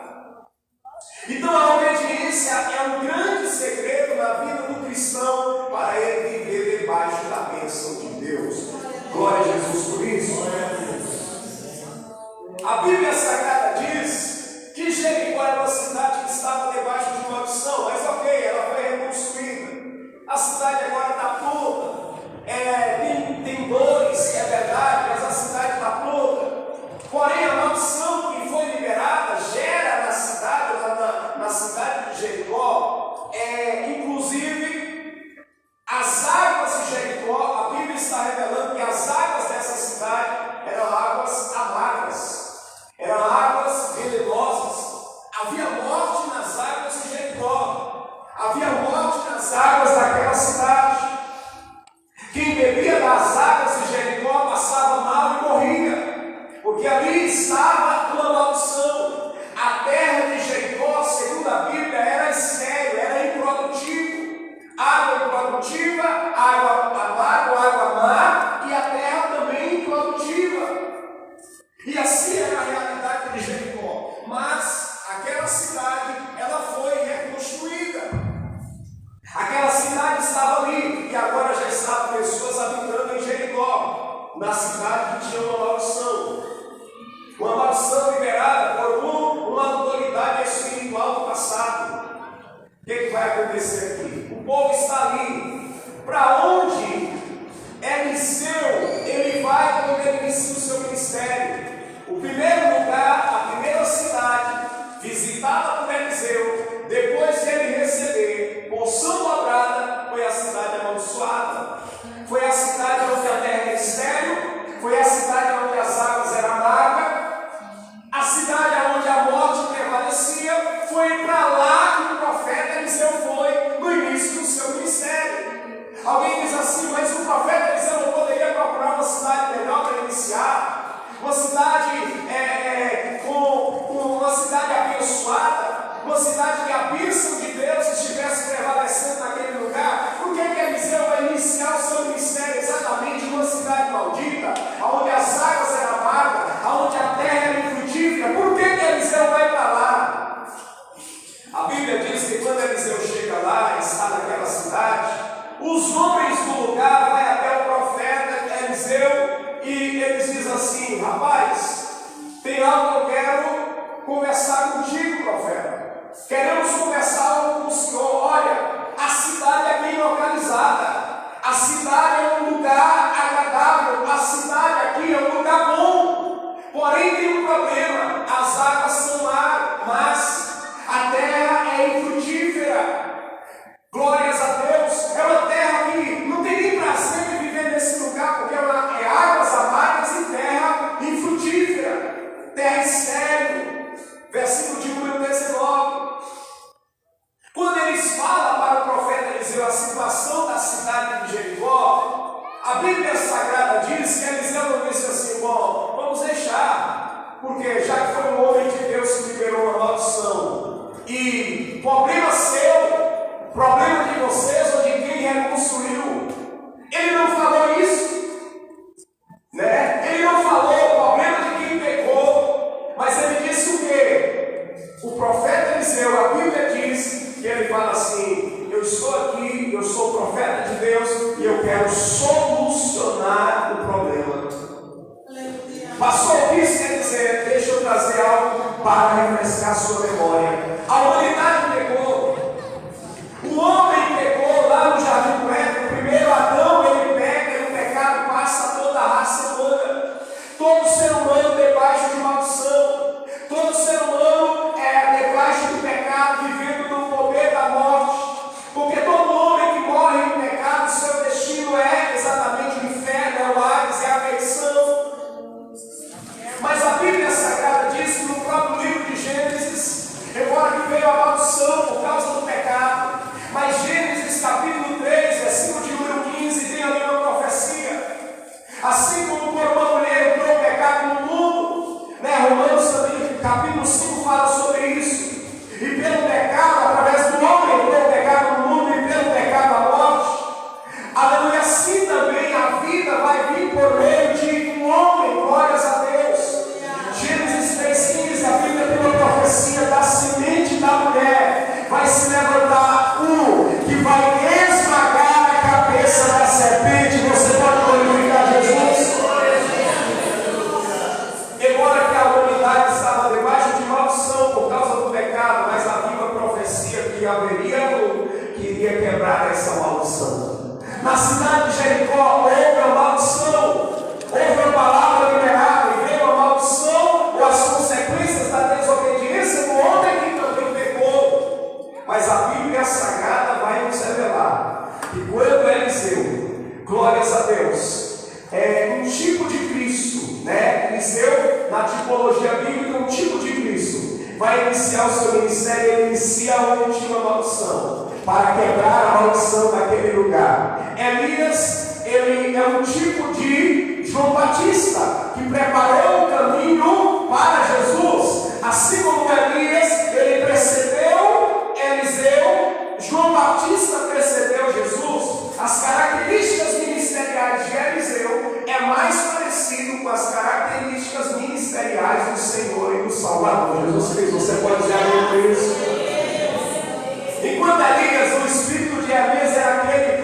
Então a obediência é um grande segredo na vida do cristão para ele viver debaixo da bênção de Deus. Glória a Jesus por isso. A Bíblia Sagrada diz que Jericó era uma cidade que estava debaixo de maldição, mas ok, ela foi reconstruída. A cidade agora está pronta. Tem dores, é verdade, mas a cidade está pronta. Porém, a maldição que foi liberada gera na cidade de Jericó, inclusive, as águas de Jericó, a Bíblia está revelando que as águas dessa cidade eram águas amargas, eram águas venenosas. Havia morte nas águas de Jericó, havia morte nas águas daquela cidade. Quem bebia das águas de Jericó passava mal e morria, porque ali estava uma maldição. A terra de Jericó, segundo a Bíblia, era estéril, era improdutivo. Água improdutiva, água amarga, água má, e a terra inicia o seu ministério. O primeiro lugar, a primeira cidade visitada por Eliseu, depois de ele receber porção dobrada, foi a cidade amaldiçoada. Foi a cidade onde a terra era estéril, foi a cidade onde as águas eram amargas, a cidade onde a morte prevalecia. Foi para lá que o profeta Eliseu foi no início do seu ministério. Alguém diz assim, mas o profeta Eliseu não poderia procurar uma cidade melhor para iniciar? Uma cidade com uma cidade abençoada, uma cidade que a bênção de Deus estivesse prevalecendo naquele lugar? Por que Eliseu vai iniciar o seu ministério exatamente numa cidade maldita, onde as águas eram amargas, onde a terra era infrutífera? Por que Eliseu vai para lá? A Bíblia diz que quando Eliseu chega lá, está naquela cidade, os homens do lugar vão até o profeta Eliseu e eles dizem assim: rapaz, tem algo que eu quero conversar contigo, profeta. Queremos conversar algo com o senhor. Olha, a cidade é bem localizada, a cidade é um lugar agradável, a cidade aqui é um lugar bom. Porém tem um problema: as águas são más, a terra é infrutífera. Glórias a Deus. É uma terra que não tem nem prazer de viver nesse lugar, porque é águas amargas e terra infrutífera, terra estéril. Versículo de número 19. Quando eles falam para o profeta Eliseu a situação da cidade de Jericó, a Bíblia Sagrada diz que Eliseu não disse assim: bom, vamos deixar, porque já que foi um homem de Deus que liberou uma maldição, e problema seu, problema de vocês ou de quem reconstruiu. Ele não falou isso, né? Ele não falou o problema de quem pecou, mas ele disse o quê? O profeta Eliseu, a Bíblia diz que ele fala assim: eu estou aqui, eu sou o profeta de Deus e eu quero solucionar o problema. Pastor, o que isso quer dizer? Deixa eu trazer algo para refrescar sua memória. A humanidade pecou. O homem pecou lá no Jardim do Éden. O primeiro Adão, ele peca e o pecado passa toda a raça humana. Todo ser humano debaixo de maldição. Todo ser humano debaixo do pecado, vivendo no poder da morte. Porque todo homem que morre em pecado, seu destino é exatamente o inferno, é o Hades, é a perdição. Mas a Bíblia Sagrada diz que no próprio livro de Gênesis, embora que veio a maldição por causa do pecado, mas Gênesis capítulo 3, versículo de número 15, tem ali uma profecia. Assim como por uma mulher entrou o pecado no mundo, né? Romanos também, capítulo 5, fala sobre isso. E pelo pecado, através do homem, entrou o pecado no mundo, e pelo pecado a morte. Aleluia, assim também a vida vai vir por meio de um homem, glórias a Deus. Gênesis 3,15, a Bíblia tem uma profecia da semente da mulher. Vai se levantar um que vai esmagar a cabeça da serpente. Você pode glorificar Jesus? Embora que a humanidade estava debaixo de maldição por causa do pecado, mas havia uma profecia que haveria um que iria quebrar essa maldição. Na cidade de Jericó houve a maldição, houve a palavra liberada e veio a maldição ou as consequências da desobediência do homem que também pecou. Mas a Bíblia Sagrada vai nos revelar que quando Eliseu, glórias a Deus, é um tipo de Cristo, né? Eliseu, na tipologia bíblica, um tipo de Cristo, vai iniciar o seu ministério. Ele inicia onde tinha uma maldição, para quebrar a maldição daquele lugar. Elias, ele é um tipo de João Batista, que preparou o caminho para Jesus. Assim como Elias, ele precedeu Eliseu, João Batista precedeu Jesus. As características ministeriais de Eliseu é mais parecido com as características ministeriais do Senhor e do Salvador Jesus Cristo. Você pode dizer amém por isso? Enquanto Elias, o espírito de Elias era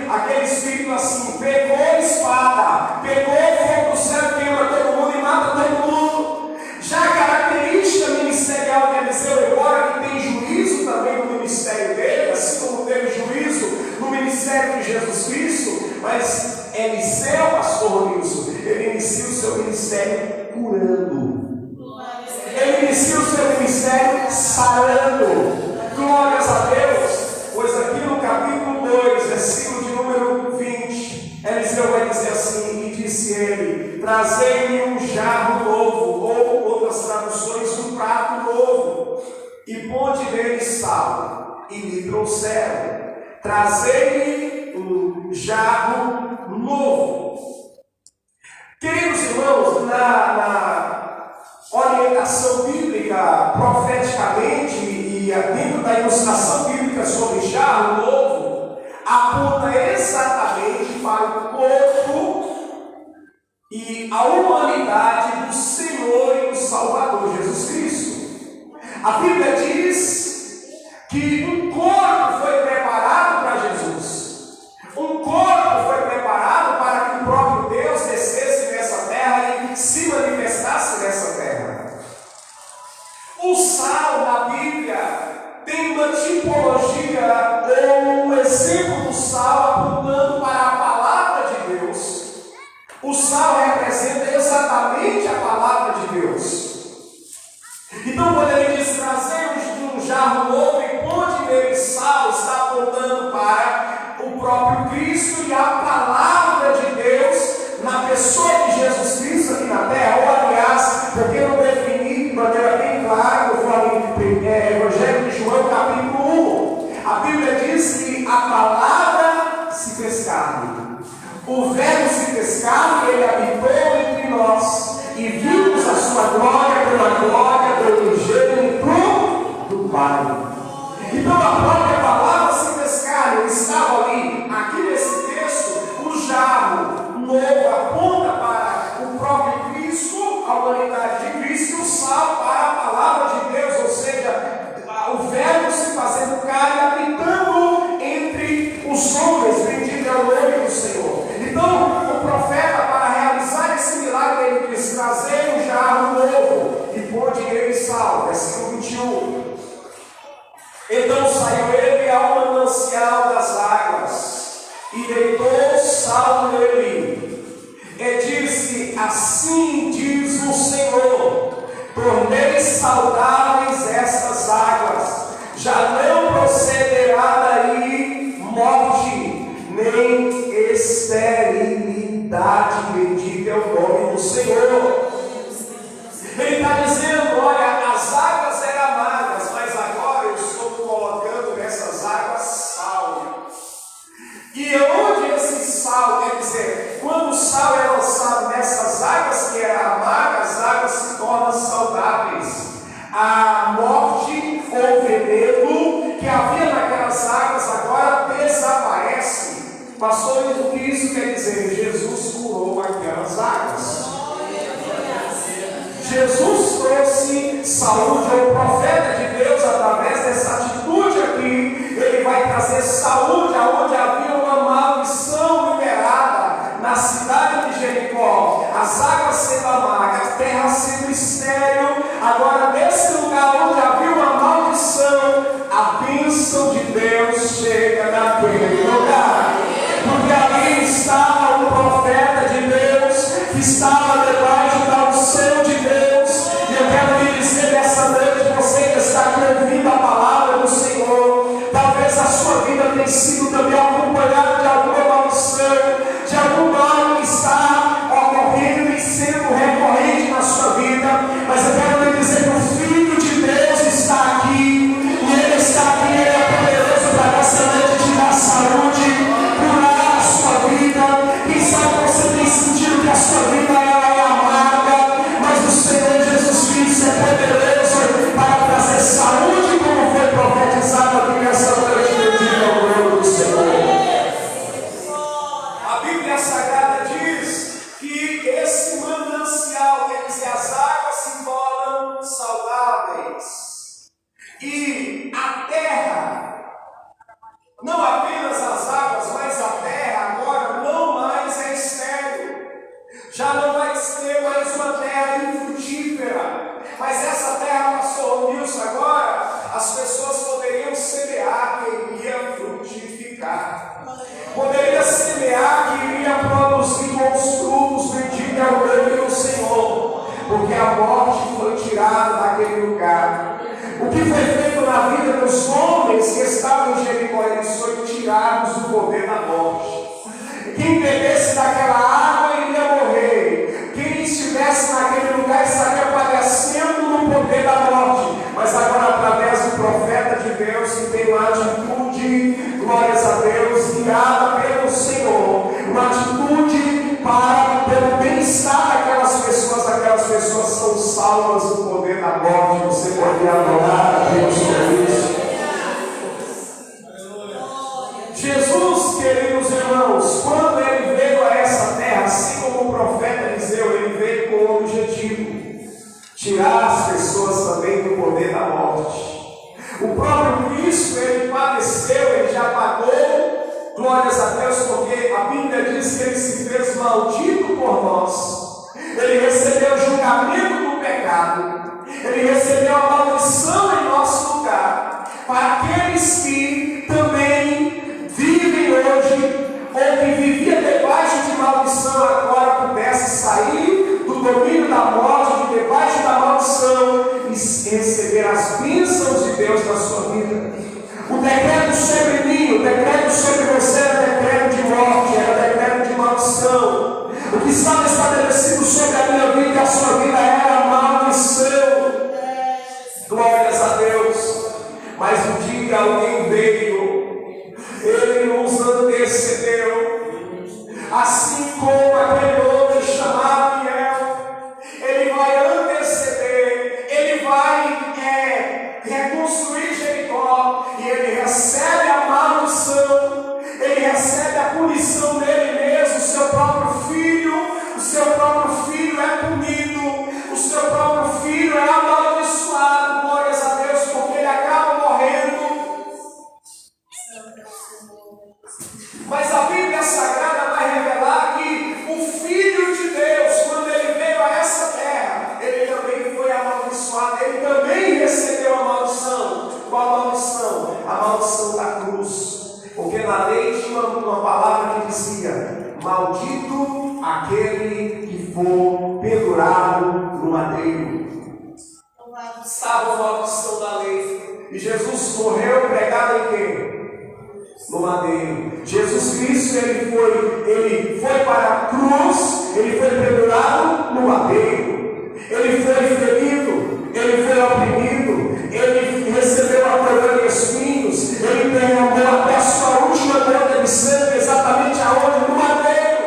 aquele espírito assim: pegou a espada, pegou o fogo do céu, queima todo mundo e mata todo mundo. Já a característica ministerial de Eliseu, embora que tem juízo também no ministério dele, assim como teve juízo no ministério de Jesus Cristo, mas Eliseu, pastor Wilson, ele inicia o seu ministério ministério curando. Ele inicia o seu ministério sarando. Glórias a Deus, pois aqui no capítulo 2, versículo de número 20, Eliseu vai dizer assim: e disse ele, trazei-me um jarro novo, ou outras traduções, um prato novo, e ponde nele sal, e me trouxeram. Trazei-me um jarro novo. Queridos irmãos, na orientação bíblica, profeticamente, e dentro da ilustração bíblica sobre jarro novo, aponta exatamente para o corpo e a humanidade do Senhor e do Salvador Jesus Cristo. A Bíblia diz que um corpo foi preparado para Jesus. Um corpo foi preparado para que o próprio Deus descesse nessa terra e se manifestasse nessa terra. O sal na Bíblia tem uma tipologia ou um exemplo do sal apontando para a palavra de Deus. O sal representa exatamente a palavra de Deus. Então, quando ele diz trazer um jarro novo e ponde nele sal, está apontando para o próprio Cristo e a palavra de Deus na pessoa de Jesus Cristo aqui na terra. Ou, aliás, porque eu defini de maneira bem clara, eu falei em Evangelho de João, capítulo 1. A Bíblia diz que a palavra se fez carne. O Verbo se fez carne, ele habitou entre nós. E vimos a sua glória pela glória do unigênito do Pai. Então a própria palavra se fez carne, ele estava ali. Aqui nesse texto, o jarro novo aponta para o próprio Cristo, a humanidade de Cristo, e o sal para a palavra de Deus, ou seja, o Verbo se fazendo carne, habitando entre os homens. Bendito é o nome do Senhor. Então, o profeta, para realizar esse milagre, ele diz: trazer um jarro novo e ponde nele sal. Versículo 21. Então saiu ele ao manancial das águas e deitou sal nele. E disse: assim diz o Senhor, tornei saudáveis estas águas, já não procederá daí morte, nem esterilidade. Bendito é o nome do Senhor. Ele está dizendo: olha, as águas eram amargas, mas agora eu estou colocando nessas águas sal. E onde esse sal, quer dizer, quando o sal é lançado nessas águas que eram amargas, as águas se tornam saudáveis. A morte ou veneno que havia naquelas águas agora desaparece. Pastor, o que isso quer dizer? Jesus curou aquelas águas. Jesus trouxe saúde ao profeta de Deus através dessa atitude aqui. Ele vai trazer saúde aonde havia uma maldição liberada na cidade de Jericó. As águas sendo amargas, a terra sendo estéril. Agora, nesse lugar onde havia uma maldição, a bênção de Deus chega naquele lugar. Porque ali estava o profeta de Deus, que estava debaixo da unção de Deus. E eu quero lhe dizer nessa noite, você que está aqui ouvindo a palavra do Senhor, talvez a sua vida tenha sido também acompanhada de alguma maldição, de algum mal que está ocorrendo e sendo recorrente na sua vida. Mas eu quero lhe dizer que o Filho de Deus está aqui, e Ele está aqui, Ele é poderoso para nessa noite te dar saúde, curar a sua vida. Quem sabe você tem sentido que a sua vida é amarga, mas o Senhor Jesus Cristo é poderoso para trazer saúde, como foi profetizado aqui nessa noite. Bendito é o nome do Senhor. A Bíblia Sagrada diz que esse manancial, quer dizer, as águas se tornam saudáveis. E a terra, não apenas as águas, mas a terra agora não mais é estéril. Já não vai ser mais uma terra infrutífera. Mas essa terra, pastor Nilson, agora as pessoas poderiam semear que iria frutificar. Poderia semear que iria produzir bons frutos. Bendito é o nome do Senhor. os homens que estavam em Jericó, eles foram tirados do poder da morte. Quem bebesse daquela água iria morrer. Quem estivesse naquele lugar estaria padecendo no poder da morte. Mas agora, através do profeta de Deus, que tem uma atitude, glórias a Deus, guiada pelo Senhor, uma atitude pelo bem-estar daquelas pessoas são salvas do poder da morte. Você pode adorar a Deus por isso. Jesus, queridos irmãos, quando ele veio a essa terra, assim como o profeta Eliseu, ele veio com o objetivo: tirar as pessoas também do poder da morte. O próprio Cristo, ele padeceu, ele já pagou, glórias a Deus, porque a Bíblia diz que ele se fez maldito por nós. Ele recebeu o julgamento do pecado, ele recebeu a maldição em nosso lugar, para aqueles que também vivem hoje, ou que viviam debaixo de maldição, agora pudesse sair do domínio da morte, de debaixo da maldição, e receber as bênçãos de Deus na sua vida. O decreto sobre mim, o decreto sobre você era decreto de morte, era decreto de maldição. O que estava estabelecido sobre a minha vida e a sua vida era maldição. Glórias a Deus. Mas um dia alguém veio, ele nos antecedeu, assim como aquele homem chamado Miel, ele vai anteceder, ele vai reconstruir Jericó, e ele recebe a maldição, ele recebe a punição dele mesmo, o seu próprio filho é punido, o seu próprio filho é amaldiçoado, glórias a Deus, porque ele acaba morrendo. Mas a Bíblia Sagrada vai revelar que o Filho de Deus, quando ele veio a essa terra, ele também foi amaldiçoado, ele também recebeu a maldição. Qual a maldição? A maldição da cruz. Porque na lei tinha uma palavra que dizia: maldito aquele que for pendurado no madeiro. Estava a maldição da lei. E Jesus morreu pregado em quê? No madeiro. Jesus Cristo, ele foi para a cruz, ele foi pendurado no madeiro. Ele foi ferido, ele foi oprimido, ele recebeu a coroa de espinhos, ele derramou até a sua última gota de sangue, exatamente aonde? No madeiro.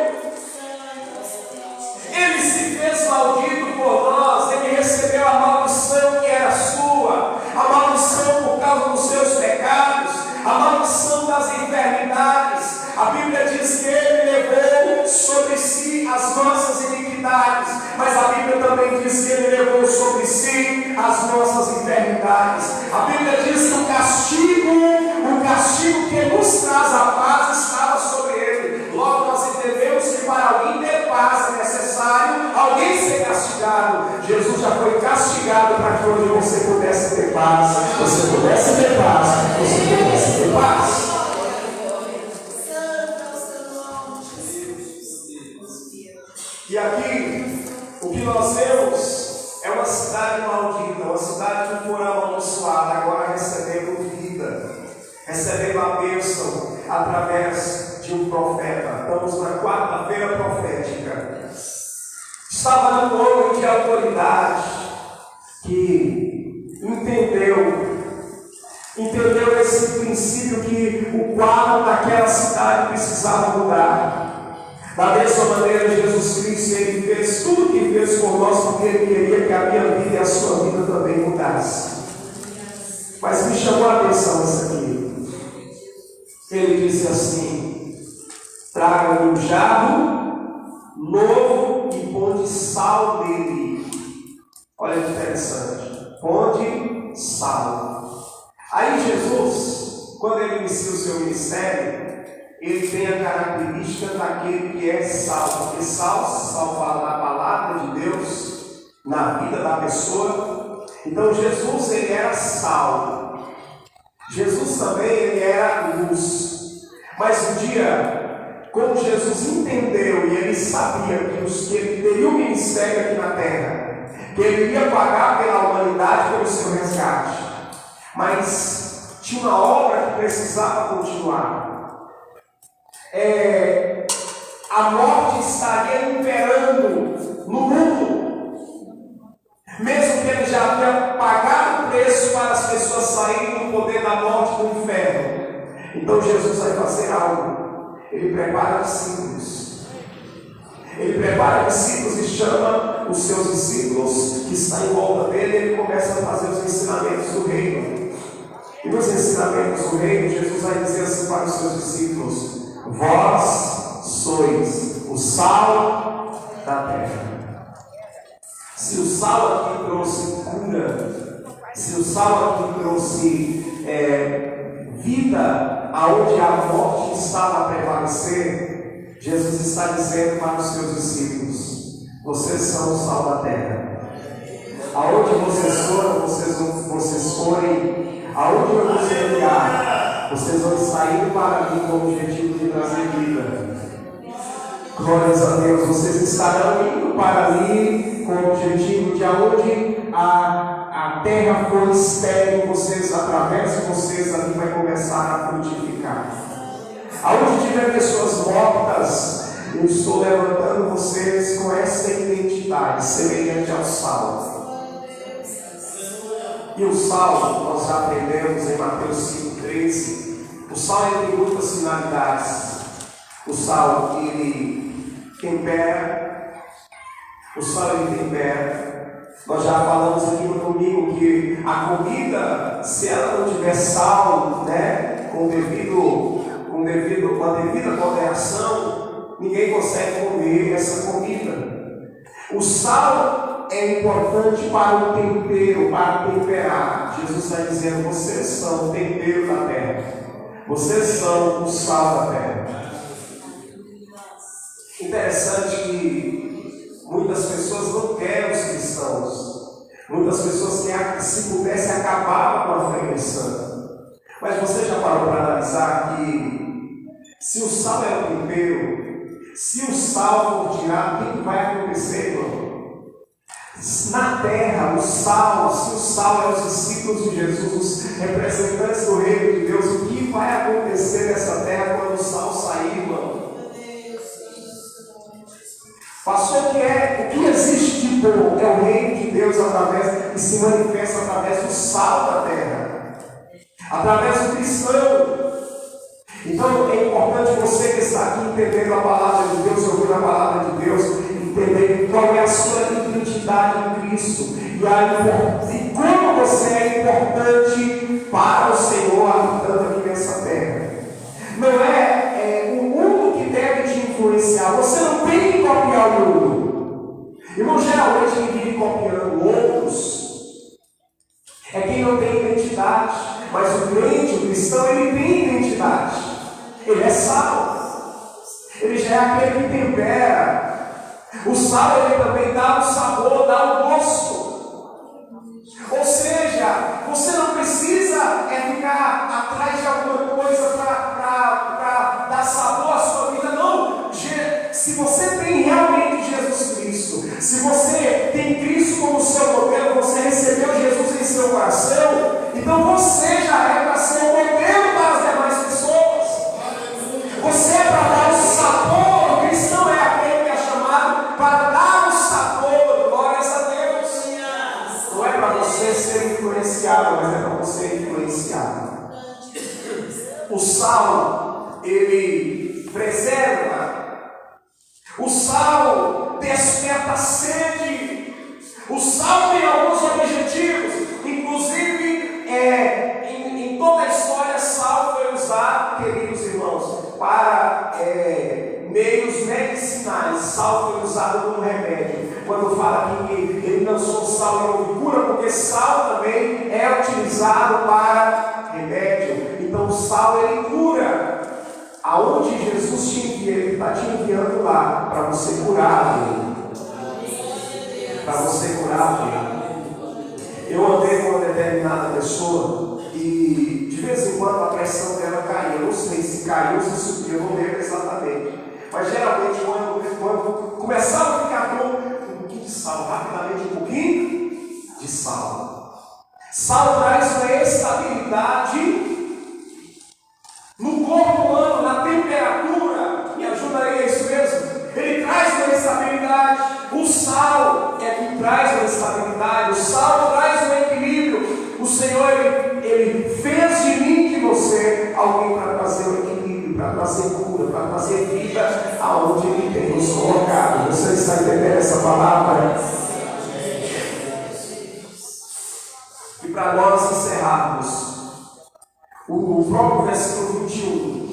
Ele se fez maldito por nós, ele recebeu a maldição que era sua, a maldição por causa dos seus pecados, a maldição das enfermidades. A Bíblia diz que ele levou sobre si as nossas iniquidades, mas a Bíblia também diz que ele levou sobre si as nossas enfermidades. A Bíblia diz que o castigo que nos traz a paz estava sobre ele. Logo nós entendemos que para alguém ter paz é necessário alguém ser castigado. Jesus já foi castigado para que hoje você pudesse ter paz, você pudesse ter paz, você pudesse ter paz. E aqui, o que nós temos é uma cidade maldita, uma cidade que foi amaldiçoada, agora recebendo vida, recebendo a bênção através de um profeta. Estamos na quarta-feira profética. Estava um homem de autoridade que entendeu esse princípio que o quadro daquela cidade precisava mudar. Da mesma maneira, Jesus Cristo, ele fez tudo o que fez por nós, porque ele queria que a minha vida e a sua vida também mudasse. Mas me chamou a atenção isso aqui. Ele disse assim: traga-me um jarro novo e põe sal nele. Olha que interessante. Põe sal. Aí Jesus, quando ele inicia o seu ministério, ele tem a característica daquele que é sal, porque sal fala na palavra de Deus, na vida da pessoa. Então Jesus, ele era sal. Jesus também, ele era luz. Mas um dia, como Jesus entendeu e ele sabia que ele teria um ministério aqui na terra, que ele ia pagar pela humanidade, pelo seu resgate, mas Tinha uma obra que precisava continuar. A morte estaria imperando no mundo, mesmo que ele já havia pagado o preço para as pessoas saírem do poder da morte do inferno. Então Jesus vai fazer algo. Ele prepara discípulos. Ele prepara discípulos e chama os seus discípulos que estão em volta dele. Ele começa a fazer os ensinamentos do reino. E nos ensinamentos do reino, Jesus vai dizer assim para os seus discípulos: vós sois o sal da terra. Se o sal aqui trouxe cura, se o sal aqui trouxe vida aonde a morte estava a prevalecer, Jesus está dizendo para os seus discípulos: vocês são o sal da terra. Aonde vocês foram, vocês forem. Aonde eu vos enviar, vocês vão sair para mim com o objetivo de trazer vida. Glórias a Deus, vocês estarão indo para ali com o objetivo de aonde a terra for estéril, vocês, através de vocês, ali vai começar a frutificar. Aonde tiver pessoas mortas, eu estou levantando vocês com essa identidade, semelhante ao sal. E o sal, nós já aprendemos em Mateus 5,13, o sal ele tem muitas finalidades. O sal ele tempera, o sal ele tempera. Nós já falamos aqui no domingo que a comida, se ela não tiver sal, né, com uma devida moderação, ninguém consegue comer essa comida. O sal é importante para o tempero, para temperar. Jesus está dizendo: vocês são o tempero da terra, vocês são o sal da terra. Interessante que muitas pessoas não querem os cristãos, muitas pessoas querem que, se pudesse, acabar com a fé cristã. Mas você já parou para analisar que se o sal é o tempero, se o sal for tirado, o que vai acontecer, irmão? Na terra, o sal, se o sal é os discípulos de Jesus, os representantes do reino de Deus, o que vai acontecer nessa terra quando o sal sair, irmão? Pastor, o que existe de bom? É o reino de Deus através, que se manifesta através do sal da terra, através do cristão. Então é importante você que está aqui entendendo a palavra de Deus, ouvindo a palavra de Deus, entender qual é a sua identidade em Cristo e como você é importante para o Senhor habitando aqui nessa terra. Não é o mundo que deve te influenciar. Você não tem que copiar o mundo. Irmão, geralmente quem vive copiando outros é quem não tem identidade. Mas o crente, o cristão, ele tem identidade. Ele é sal. Ele já é aquele que tempera. O sal, ele também dá o sabor, dá o gosto. Ou seja, você não precisa ficar atrás de alguma coisa para dar sabor à sua vida. Não. Se você tem realmente Jesus Cristo, se você tem Cristo como seu modelo, você recebeu Jesus em seu coração, então você já é para ser um modelo para as demais pessoas. Você é para dar o sabor. O cristão é aquele que é chamado para dar o sabor. Glórias a Deus. Não é para você ser influenciado, mas é para você influenciar. O sal, ele preserva. O sal desperta a sede. O sal tem alguns objetivos. Inclusive, em toda a história, sal foi usado, queridos irmãos, para meios medicinais. Sal foi usado como remédio. Quando fala aqui que ele lançou sal e houve cura, porque sal também é utilizado para remédio. Então o sal ele cura. Aonde Jesus te envia, ele está te enviando lá para você curar alguém. Para você curar alguém. Eu andei com uma determinada pessoa e de vez em quando a pressão dela caiu. Eu não sei se caiu ou se subiu, eu não lembro exatamente. Mas geralmente quando começava a ficar bom, um pouquinho de sal, rapidamente um pouquinho de sal. Sal traz uma estabilidade estabilidade. O sal é que traz uma estabilidade, o sal traz um equilíbrio. O Senhor, Ele fez de mim e de você alguém para trazer o equilíbrio, para trazer cura, para trazer vida aonde Ele tem nos colocado. Você está entendendo essa palavra? E para nós encerrarmos, o próprio versículo 21.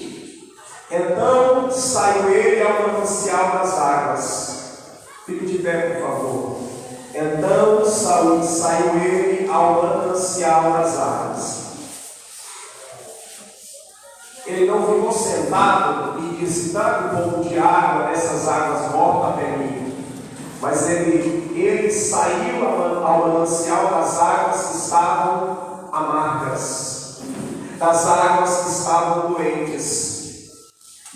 Então saiu ele ao manancial das águas. Fique de pé, por favor. Então saiu ele ao manancial das águas. Ele não ficou sentado e disse: traga um pouco de água dessas águas mortas até mim. Mas ele saiu ao manancial das águas que estavam amargas, das águas que estavam doentes.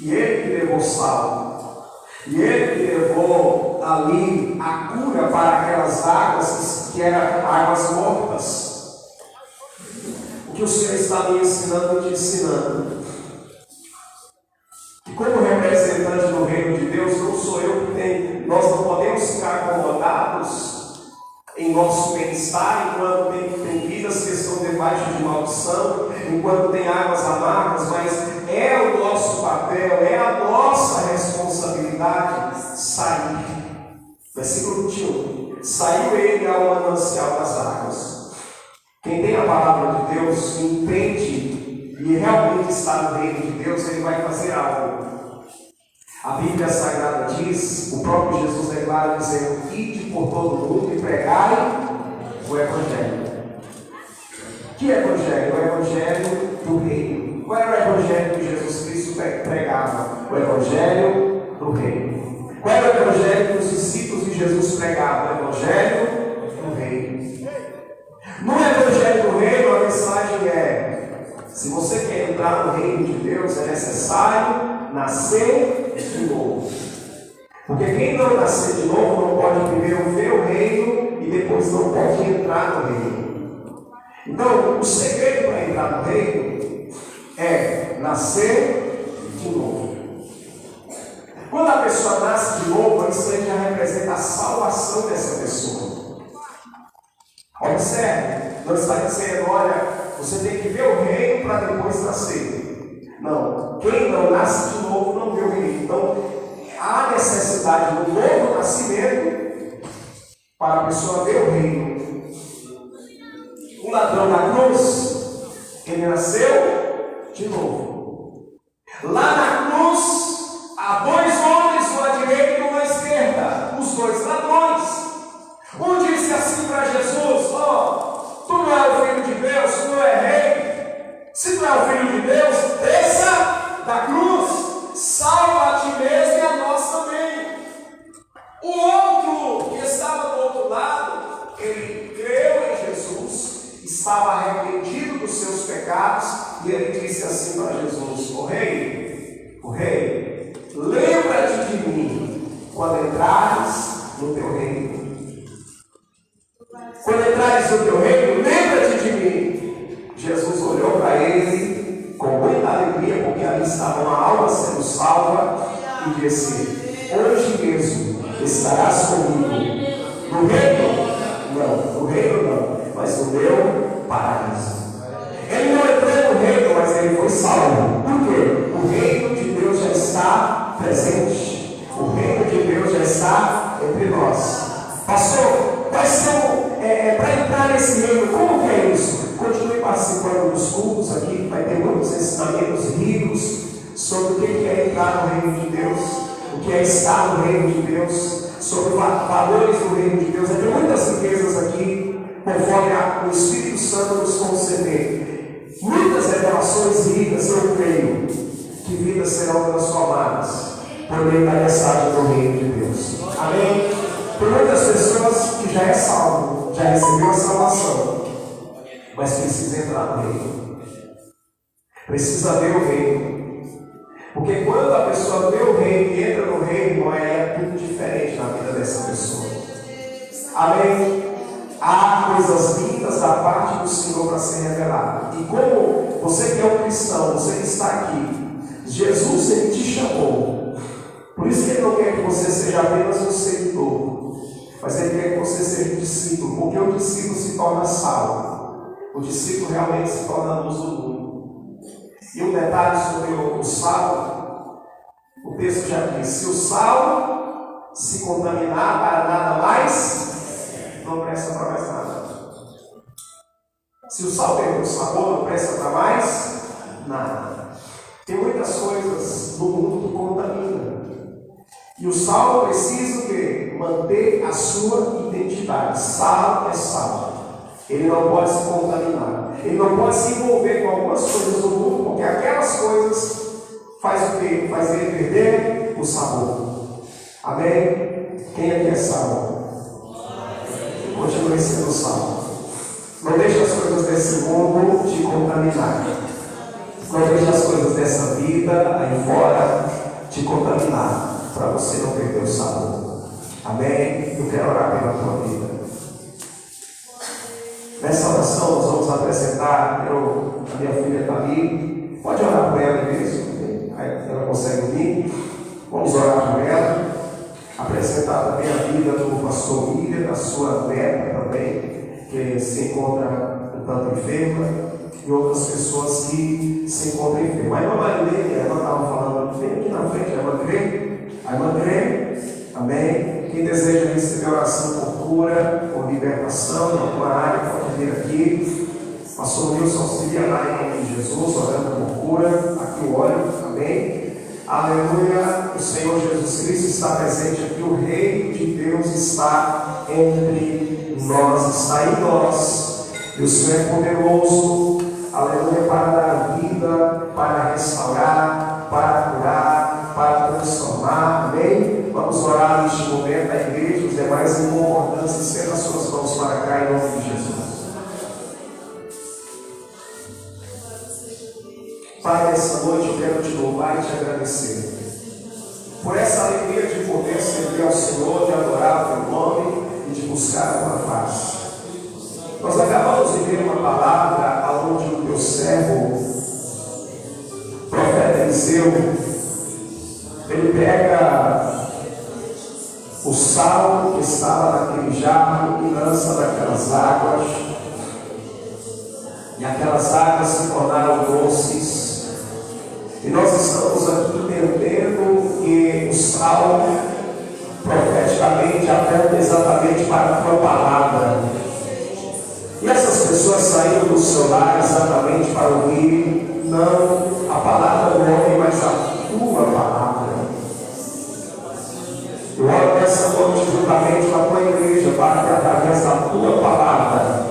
E ele que levou sal, e ele que levou ali a cura para aquelas águas que eram águas mortas. O que o Senhor está me ensinando e te ensinando? Que como representante do reino de Deus, não sou eu que tenho, nós não podemos ficar acomodados em nosso bem-estar, enquanto tem vidas que estão debaixo de maldição, enquanto tem águas amargas, mas é o nosso papel, é a nossa responsabilidade sair. Versículo 21. Saiu ele ao manancial das águas. Quem tem a palavra de Deus, entende e realmente está no reino de Deus, ele vai fazer algo. A Bíblia Sagrada diz, o próprio Jesus declara dizendo: ide por todo mundo e pregai o Evangelho. Que Evangelho? O Evangelho do reino. Qual era o Evangelho que Jesus Cristo pregava? O Evangelho do reino. Qual era o Evangelho que os discípulos de Jesus pregavam? O Evangelho do reino. No Evangelho do reino, a mensagem é: se você quer entrar no reino de Deus, é necessário nascer de novo. Porque quem não nascer de novo não pode primeiro ver o reino e depois não pode entrar no reino. Então, o segredo para entrar no reino é nascer de novo. Quando a pessoa nasce de novo, isso aí já representa a salvação dessa pessoa. Observe, não está dizendo: olha, você tem que ver o reino para depois nascer. Não, quem não nasce de novo não vê o reino. Então, há necessidade do novo nascimento para a pessoa ver o reino. O ladrão da cruz, ele nasceu de novo. Lá na cruz, há dois homens, um à direita e um à esquerda, os dois ladrões. Um disse assim para Jesus: ó, tu não é o filho de Deus, tu não é rei. Se tu é o filho de Deus, desça da cruz, salva a ti mesmo e a nós também. O outro que estava do outro lado, ele creu em Jesus, estava arrependido dos seus pecados, e ele disse assim para Jesus: o rei, lembra-te de mim quando entrares no teu reino. Quando entrares no teu reino, lembra-te de mim. Jesus olhou para ele com muita alegria, porque ali estava uma alma sendo salva, e disse: hoje mesmo estarás comigo no reino, não, no reino não, mas no meu paraíso. Ele não entrou no reino, mas ele foi salvo. Por quê? O reino de Deus já está presente, o reino de Deus já está entre nós. Pastor, quais são para entrar nesse reino? Como que é isso? Continue participando dos cultos aqui, vai ter muitos ensinamentos ricos sobre o que é entrar no reino de Deus, o que é estar no reino de Deus, sobre valores do reino de Deus. Vai ter muitas riquezas aqui, conforme o Espírito Santo nos conceder. Muitas revelações ricas, eu creio, que vidas serão transformadas por meio da mensagem do reino de Deus. Amém? Por muitas pessoas que já é salvo, já recebeu a salvação, mas precisa entrar no reino. Precisa ver o reino. Porque quando a pessoa vê o reino e entra no reino, é tudo diferente na vida dessa pessoa. Amém? Há coisas lindas da parte do Senhor para ser revelada. E como você que é um cristão, você que está aqui, Jesus, Ele te chamou. Por isso que Ele não quer que você seja seja apenas um seguidor, mas Ele quer que você seja um discípulo, porque o discípulo se torna salvo, o discípulo realmente se torna a luz do mundo. E um detalhe sobre o sal, o texto já diz: se o sal se contaminar para nada mais, não presta para mais nada. Se o sal perder o sabor, não presta para mais nada. Tem muitas coisas no mundo que contaminam. E o sal precisa o quê? Manter a sua identidade. Sal é sal. Ele não pode se contaminar. Ele não pode se envolver com algumas coisas do mundo, porque aquelas coisas faz o quê? Faz ele perder o sabor. Amém? Quem aqui é sal? Continue sendo sal. Não deixe as coisas desse mundo te contaminar. Não deixe as coisas dessa vida aí fora te contaminar, para você não perder o sabor. Amém? Eu quero orar pela tua vida. Nessa oração nós vamos apresentar, a minha filha está ali, pode orar por ela mesmo, ela consegue vir. Vamos orar por ela, apresentar também a vida do pastor William, da sua neta também, que se encontra um tanto enferma, e outras pessoas que se encontram enfermas. A irmã Marilene, ela estava falando, vem aqui na frente, a irmã Crê, amém? Quem deseja receber oração por cura, por libertação em alguma área, pode vir aqui. Pastor Wilson auxilia lá em nome de Jesus, orando por cura, aqui o óleo, amém? Aleluia, o Senhor Jesus Cristo está presente aqui, o Rei de Deus está entre nós, está em nós, e o Senhor é poderoso, aleluia, para dar vida, para restaurar, para curar, para transformar, amém? Vamos orar neste momento, a igreja, os demais em concordância, estenda as suas mãos para cá em nome de Jesus. Pai, nessa noite eu quero te louvar e te agradecer por essa alegria de poder servir ao Senhor, de adorar o teu nome e de buscar a tua face. Nós acabamos de ver uma palavra onde o teu servo, o profeta Eliseu, ele pega o sal que estava naquele jarro e lança naquelas águas, e aquelas águas se tornaram doces. E nós estamos aqui entendendo que o sal, profeticamente, aponta exatamente para a tua palavra. E essas pessoas saíram do seu lar exatamente para ouvir, não a palavra do homem, mas a tua palavra. Eu oro nessa noite juntamente com a tua igreja, para que através da tua palavra,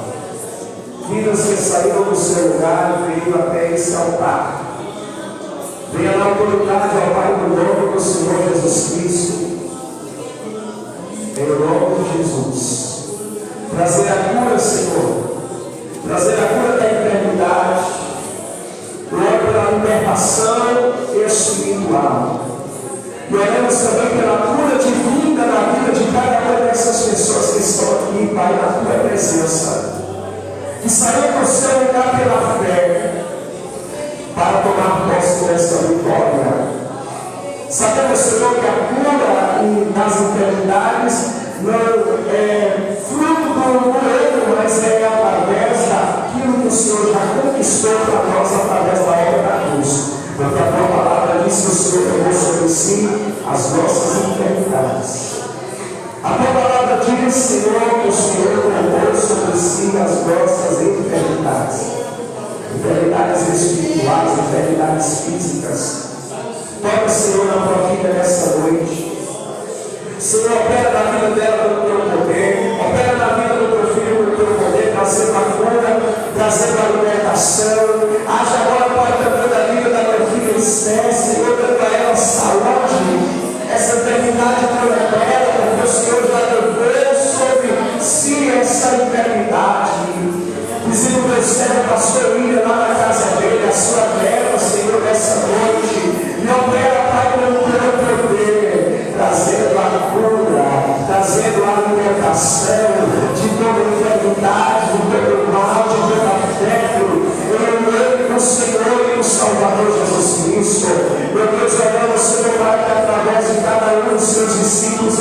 vidas que saíram do seu lugar e veio até esse altar, venha na autoridade, ó Pai, no nome do Senhor Jesus Cristo, em nome de Jesus, trazer a cura, Senhor, trazer a cura da enfermidade, glória pela libertação espiritual, e oramos também pela cura divina na vida de cada uma dessas pessoas que estão aqui, Pai, na tua presença, que saíram do seu lugar pela fé, para tomar posse dessa vitória. Sabemos, Senhor, que a cura das enfermidades não é fruto do humano, mas é através daquilo que o Senhor já conquistou para nós através da obra da cruz. Porque a tua palavra diz que o Senhor tomou sobre si as nossas enfermidades. A tua palavra diz, Senhor, que o Senhor tomou sobre si as nossas enfermidades. Enfermidades espirituais, enfermidades físicas. Toca, Senhor, na tua vida nessa noite. Senhor, opera na vida dela pelo teu poder, opera na vida do teu filho pelo teu poder, trazendo a cura, trazendo a libertação. Haja agora, Pai, também da vida da tua filha Esther, Senhor, dando a ela saúde, essa enfermidade prolongada, porque o Senhor já levou sobre si essa enfermidade. Visita o teu servo, pastor William, lá na casa dele, a sua terra, Senhor, nessa noite. E opera, Pai, pelo teu poder, trazendo a cura, trazendo a libertação de toda enfermidade, de todo mal, de todo afeto. Em nome do Senhor e do Salvador Jesus Cristo. Meu Deus, oramos, Senhor, Pai, que através de cada um dos seus discípulos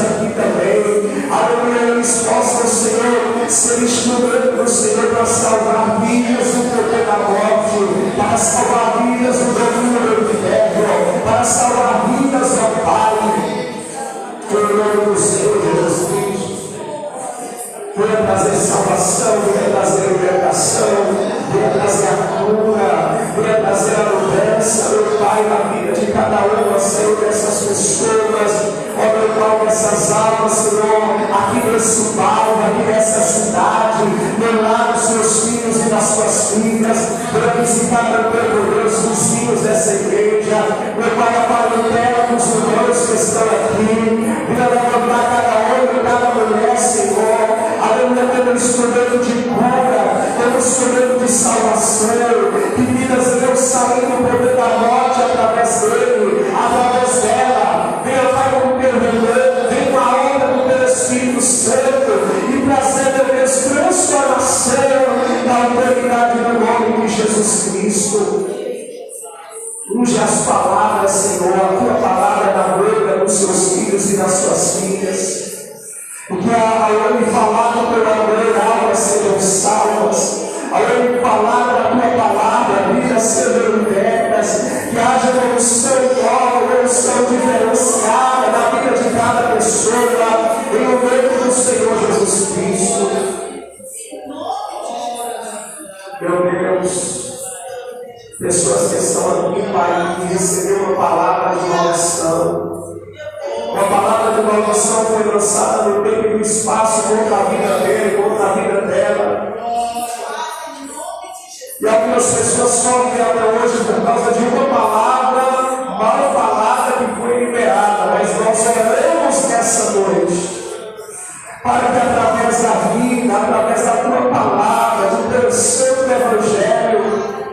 nome do Senhor Jesus Cristo. Venha trazer salvação, venha trazer libertação, venha trazer a cura, venha trazer a mudança, meu Pai, na vida de cada uma, Senhor, dessas pessoas, ó meu Pai, dessas almas, Senhor, aqui nesse bairro, aqui nessa cidade, meu lar, dos seus filhos e das suas filhas, para visitar, meu Deus, os vizinhos dessa igreja, meu Pai, a parentela dos irmãos que estão aqui, venha levantar cada homem, cada mulher, Senhor, aleluia, pelo instrumento de cura, pelo instrumento de salvação, que vidas Deus saindo do poder da morte através dele, através dela, venha Pai com o teu reino, vem com a onda do teu Espírito Santo e trazendo Deus transformação da autoridade do nome de Jesus Cristo. Unge as palavras, Senhor, a tua palavra na boca dos seus filhos e das suas filhas. Porque ao me falar do teu amor, almas sejam salvas. Ao me falar da tua palavra, vidas sejam libertas. Que haja evolução nova, evolução diferenciada na vida de cada pessoa. Em nome do Senhor Jesus Cristo. Meu Deus, pessoas que estão aqui, Pai, que receberam uma palavra de maldição. Uma palavra de maldição foi lançada no tempo e no espaço contra a vida dele, contra a vida dela. E algumas pessoas sofrem até hoje por causa de uma palavra mal falada que foi liberada. Mas nós oramos nessa noite para que através da vida, através da tua palavra, do teu santo evangelho,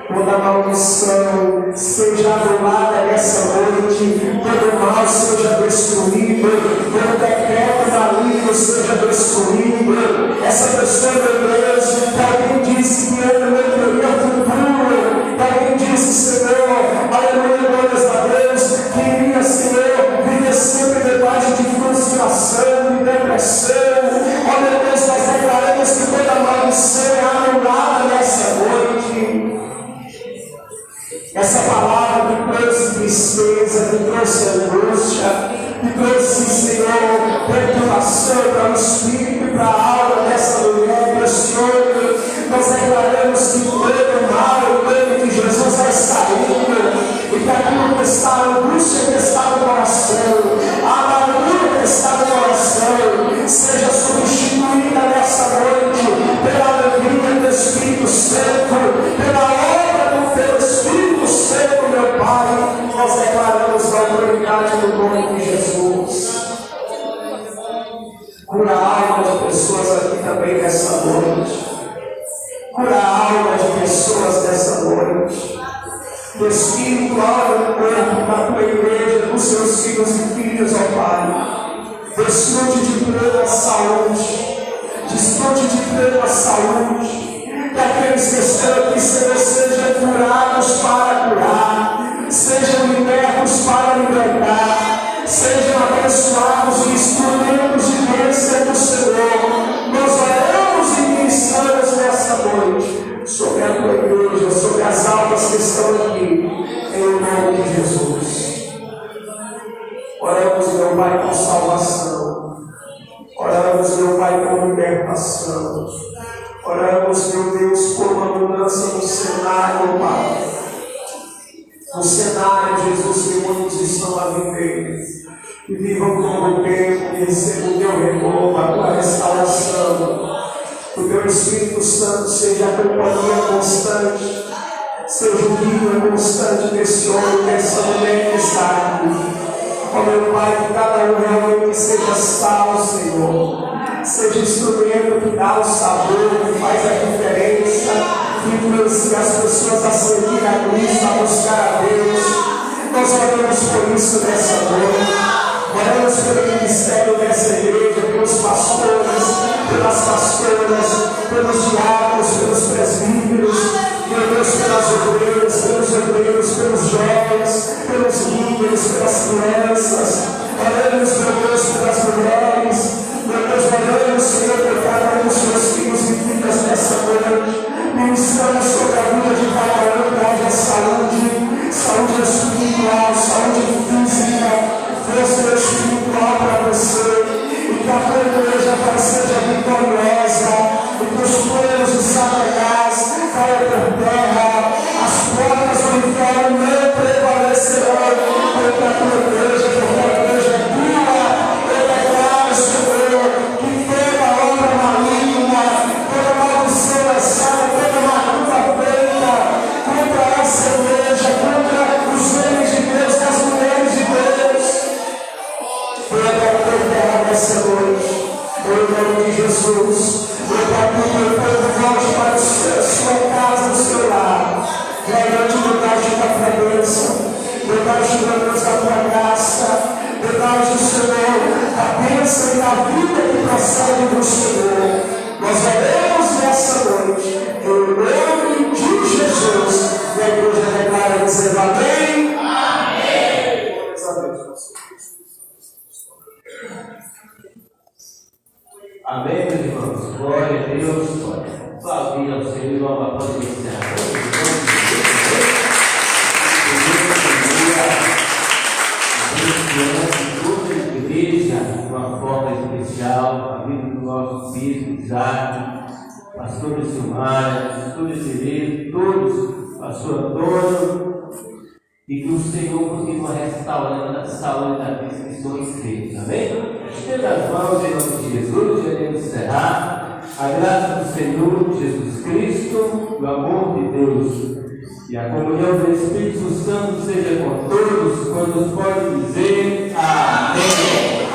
toda maldição seja anulada nessa noite, todo mal seja destruído, todo decreto maligno seja destruído. Essa pessoa, meu Deus, que alguém disse que anda no interior futuro, que alguém disse, Senhor, aleluia, glórias a Deus, que iria, Senhor, viver sempre debaixo de frustração, de depressão. Ó meu Deus, nós declaramos que toda maldição é anulada nessa noite. Essa palavra que trouxe tristeza, que trouxe angústia, que trouxe, Senhor, preocupação para o espírito e para a alma dessa mulher, meu Senhor, nós declaramos que todo mal, o nome de Jesus vai saindo, e que aquilo que está a angústia, que está no coração, a amargura que está no coração, seja substituída nessa noite pela alegria do Espírito Santo, pela obra do teu Espírito Santo, meu Pai. Nós declaramos a autoridade do nome de Jesus. Cura a alma de pessoas aqui também nessa noite. Cura a alma de pessoas nessa noite. Do Espírito, alma e corpo da tua igreja, dos seus filhos e filhas, ó Pai. Desfrute de plena saúde. Desfrute de plena saúde. Que aqueles que estão aqui, Senhor, sejam curados para curar, sejam libertos para libertar, sejam abençoados e instrumentos de bênção do Senhor. Nós oramos e ministramos nessa noite sobre a tua igreja, sobre as almas que estão aqui, em nome de Jesus. Oramos, meu Pai, com salvação. Oramos, meu Pai, com libertação. Oramos, meu Deus, por uma mudança no cenário, Pai. No cenário, Jesus, que muitos estão a viver. Que vivam como o tempo, que recebam o teu renovo, a tua restauração. Que o teu Espírito Santo seja a companhia constante, seja o guia constante desse homem, dessa mulher que está aqui. Ó meu Pai, que cada um realmente seja salvo, Senhor. Seja instrumento que dá o sabor, que faz a diferença, que influencia as pessoas a seguir a Cristo, a buscar a Deus. Nós oramos por isso nessa noite. Oramos pelo ministério dessa igreja, pelos pastores, pelas pastoras, pelos diáconos, pelos presbíteros, meu Deus, pelas ovelhas, pelos obreiros, pelos jovens, pelos líderes, pelas crianças. Oramos, meu Deus, pelas mulheres. Meu Deus, oramos, Senhor, por cada um dos seus filhos e filhas nessa noite. Ministramos sobre a vida de cada um, que haja saúde, saúde espiritual, saúde física, força espiritual para você. que a tua igreja, Pai, seja vitoriosa e que os planos de Satanás caiam por terra, as portas do inferno não prevalecerão contra a tua igreja, porque a igreja é tua. Eu declaro, Senhor, que toda obra maligna, toda maldição lançada, toda macumba feita contra essa igreja, contra os homens de Deus, as mulheres de Deus, toda por terra nessa noite, em nome de Jesus. Eu capito o povo volte para a sua casa, do seu lar, realmente debaixo da tua bênção, debaixo da Deus da tua graça, debaixo, Senhor, da bênção e da vida que procede do Senhor. Nós oramos nessa noite, em nome de Jesus, e a igreja declara dizendo amém. Amém. Amém, meus irmãos. Glória a Deus. Aplaudir ao Senhor, uma providência. Toda a igreja, de uma forma especial, a vida do nosso bispo Isaac, pastor Silmara, pastor Cerezo, todos, pastor Antônio, e que o Senhor continue restaurando a saúde daqueles que estão inscritos. Amém? Estenda as mãos em nome de Jesus, queremos encerrar. A graça do Senhor Jesus Cristo, o amor de Deus e a comunhão do Espírito Santo seja com todos, quando pode dizer amém.